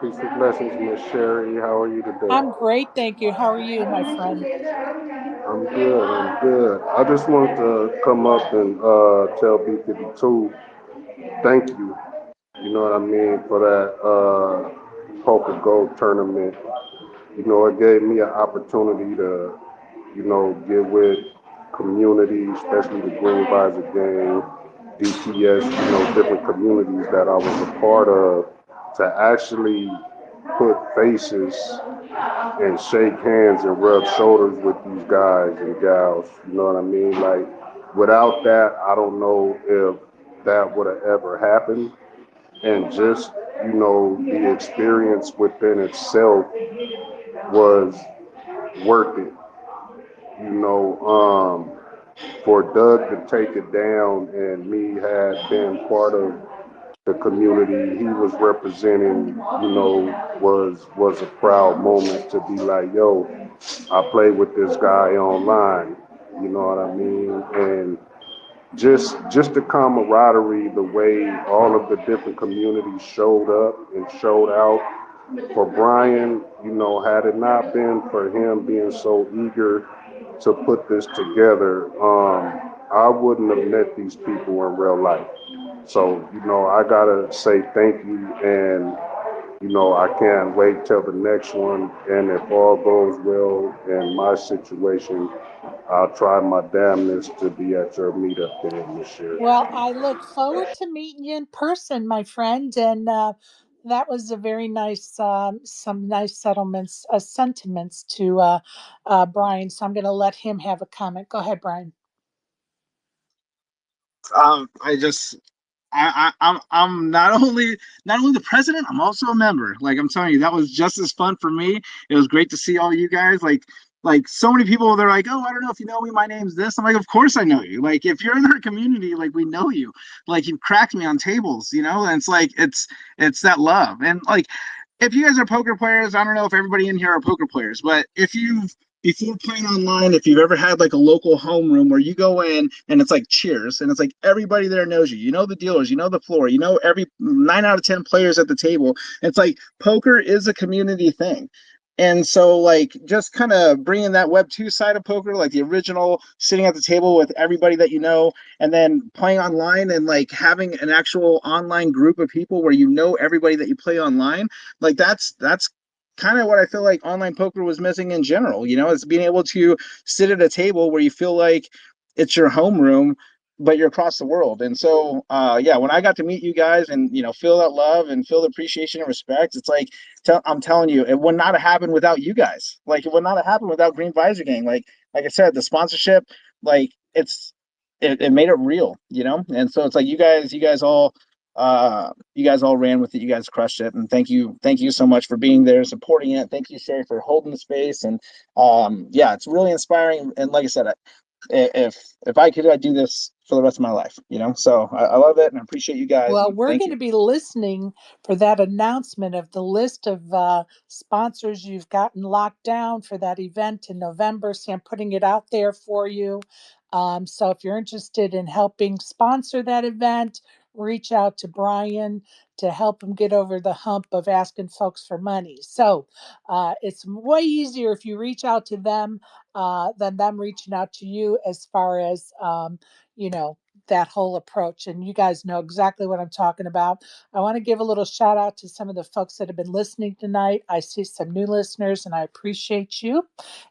Peace and blessings, Miss Sherry. How are you today? I'm great, thank you. How are you, my friend? I'm good. I'm good. I just wanted to come up and tell B52 thank you. You know what I mean for that poker gold tournament. You know, it gave me an opportunity to, get with community, especially the Green Visor Gang, DPS, different communities that I was a part of, to actually put faces and shake hands and rub shoulders with these guys and gals. You know what I mean? Like, without that, I don't know if that would have ever happened. And just, the experience within itself was worth it. For Doug to take it down and me had been part of the community he was representing, was a proud moment to be like, yo, I played with this guy online. You know what I mean? And just the camaraderie, the way all of the different communities showed up and showed out for Bryan, had it not been for him being so eager to put this together, I wouldn't have met these people in real life. So, I gotta say thank you, and I can't wait till the next one. And if all goes well in my situation, I'll try my damnness to be at your meetup there this year. Well, I look forward to meeting you in person, my friend. And that was a very nice, some nice settlements, sentiments to Brian. So I'm going to let him have a comment. Go ahead, Brian. I just I'm not only the president, I'm also a member. Like I'm telling you, that was just as fun for me. It was great to see all you guys. Like so many people, they're like, oh, I don't know if you know me. My name's this. I'm like, of course I know you. Like if you're in our community, like we know you. Like you've cracked me on tables, and it's like it's that love. And like if you guys are poker players, I don't know if everybody in here are poker players, but if you've before playing online, if you've ever had like a local homeroom where you go in and it's like cheers and it's like everybody there knows you, you know the dealers, you know the floor, you know every 9 out of 10 players at the table. It's like poker is a community thing. And so, like, just kind of bringing that Web 2 side of poker, like the original, sitting at the table with everybody that you know, and then playing online and like having an actual online group of people where you know everybody that you play online, like that's kind of what I feel like online poker was missing in general. Is being able to sit at a table where you feel like it's your homeroom, but you're across the world. And so, yeah, when I got to meet you guys and feel that love and feel the appreciation and respect, it's like I'm telling you, it would not have happened without you guys. Like it would not have happened without Green Visor Gang. Like I said, the sponsorship, like it made it real, And so it's like you guys all ran with it. You guys crushed it, and thank you so much for being there, supporting it. Thank you, Sherry, for holding the space, and yeah, it's really inspiring. And like I said, if I could, I'd do this for the rest of my life. So I love it, and I appreciate you guys, Well, and we're thank going to you. be listening for that announcement of the list of sponsors you've gotten locked down for that event in November. So I'm putting it out there for you. So if you're interested in helping sponsor that event, reach out to Brian to help him get over the hump of asking folks for money. So it's way easier if you reach out to them than them reaching out to you as far as, you know, that whole approach. And you guys know exactly what I'm talking about. I want to give a little shout out to some of the folks that have been listening tonight. I see some new listeners and I appreciate you.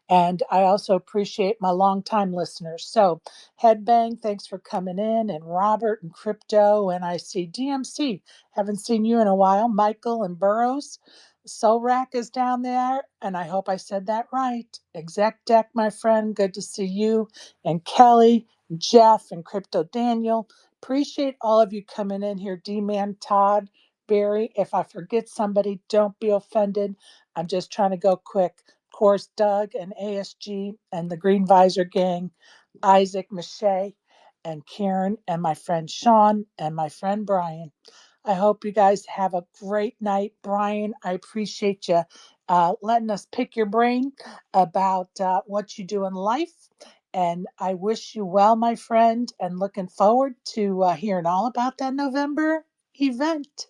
And I also appreciate my longtime listeners. So, Headbang, thanks for coming in. And Robert and Crypto. And I see DMC. Haven't seen you in a while. Michael and Burrows. Soul Rack is down there. And I hope I said that right. Exec Deck, my friend. Good to see you. And Kelly, Jeff, and Crypto Daniel. Appreciate all of you coming in here. D-Man, Todd, Barry. If I forget somebody, don't be offended. I'm just trying to go quick. Of course, Doug and ASG and the Green Visor Gang, Isaac, Mache. and Karen and my friend Sean and my friend Brian. I hope you guys have a great night. Brian, I appreciate you letting us pick your brain about what you do in life. And I wish you well, my friend, and looking forward to hearing all about that November event.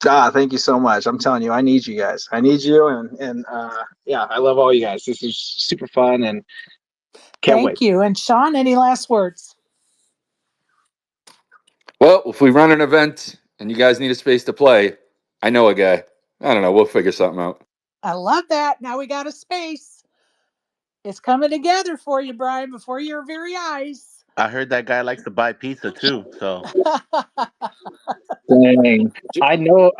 Thank you so much. I'm telling you, I need you guys. I need you, and yeah, I love all you guys. This is super fun, and can't wait. Thank you. And Sean, any last words? Well, if we run an event and you guys need a space to play, I know a guy. I don't know. We'll figure something out. I love that. Now we got a space. It's coming together for you, Brian, before your very eyes. I heard that guy likes to buy pizza too. So Dang. I know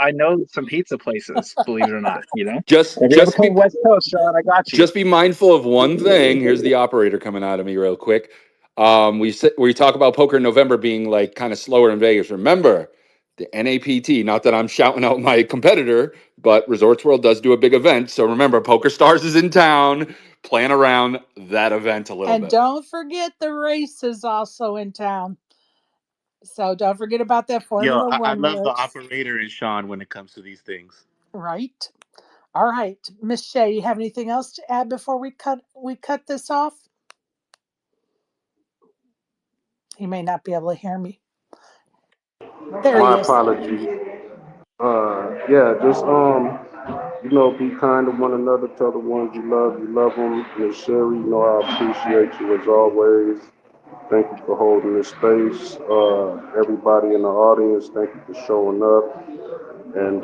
some pizza places, believe it or not, you know? Just If you ever just come be West Coast, Sean, I got you. just be mindful of one thing. Here's the operator coming out of me real quick. We talk about poker in November being like kind of slower in Vegas. Remember the NAPT. Not that I'm shouting out my competitor, but Resorts World does do a big event. So remember, Poker Stars is in town. Plan around that event a little And bit. don't forget the race is also in town. So don't forget about that yo, Formula I One love the race. operator in Sean when it comes to these things. Right. All right. Miss Shay, you have anything else to add before we cut this off? He may not be able to hear me. There he My is. apologies. Yeah, just be kind to one another. Tell the ones you love them. Miss Sherry, I appreciate you as always. Thank you for holding this space. Everybody in the audience, thank you for showing up. And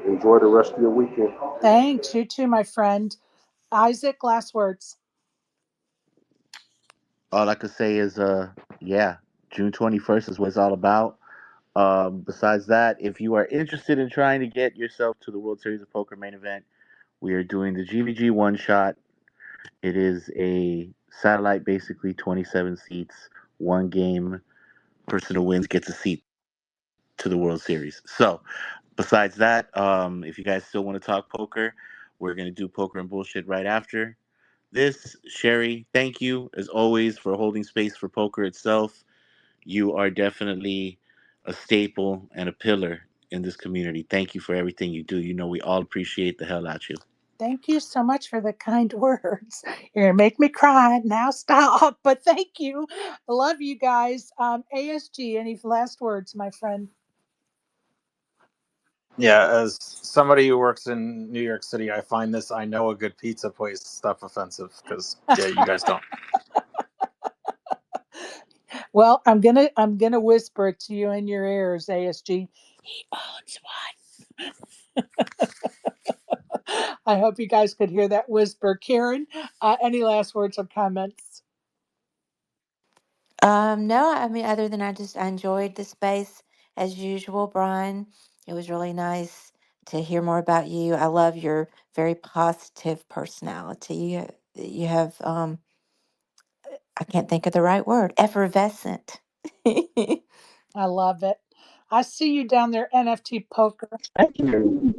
enjoy the rest of your weekend. Thanks. You too, my friend. Isaac, last words. All I could say is, yeah, June 21st is what it's all about. Besides that, if you are interested in trying to get yourself to the World Series of Poker main event, we are doing the GVG one shot. It is a satellite, basically 27 seats, one game. Person who wins gets a seat to the World Series. So, besides that, if you guys still want to talk poker, we're gonna do poker and bullshit right after this. Sherry, thank you as always for holding space for poker itself. You are definitely a staple and a pillar in this community. Thank you for everything you do. You know we all appreciate the hell out you. Thank you so much for the kind words. You're gonna make me cry. Now stop. But thank you. I love you guys. ASG, any last words, my friend? Yeah, as somebody who works in New York City, I find this I know a good pizza place stuff offensive because yeah, you guys don't. Well, I'm gonna whisper it to you in your ears, ASG. He owns one. I hope you guys could hear that whisper. Karen, any last words or comments? No, I mean, other than I enjoyed the space as usual, Brian. It was really nice to hear more about you. I love your very positive personality. You have, I can't think of the right word, effervescent. I love it. I see you down there, NFT Poker. Thank you.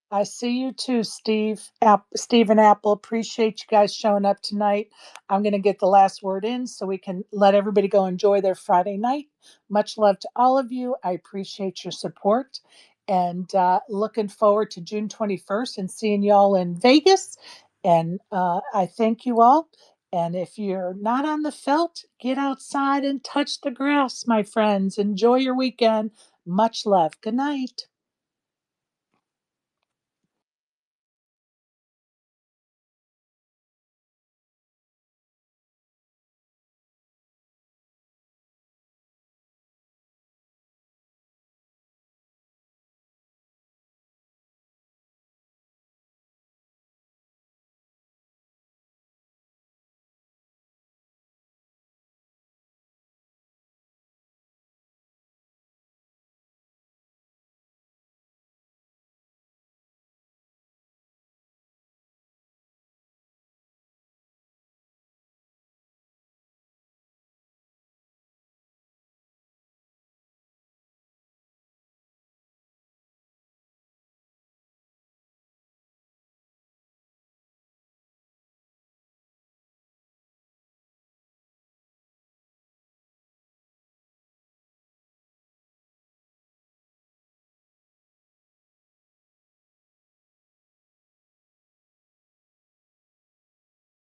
I see you too, Stephen Apple. Appreciate you guys showing up tonight. I'm going to get the last word in so we can let everybody go enjoy their Friday night. Much love to all of you. I appreciate your support and looking forward to June 21st and seeing y'all in Vegas. And I thank you all. And if you're not on the felt, get outside and touch the grass, my friends. Enjoy your weekend. Much love. Good night.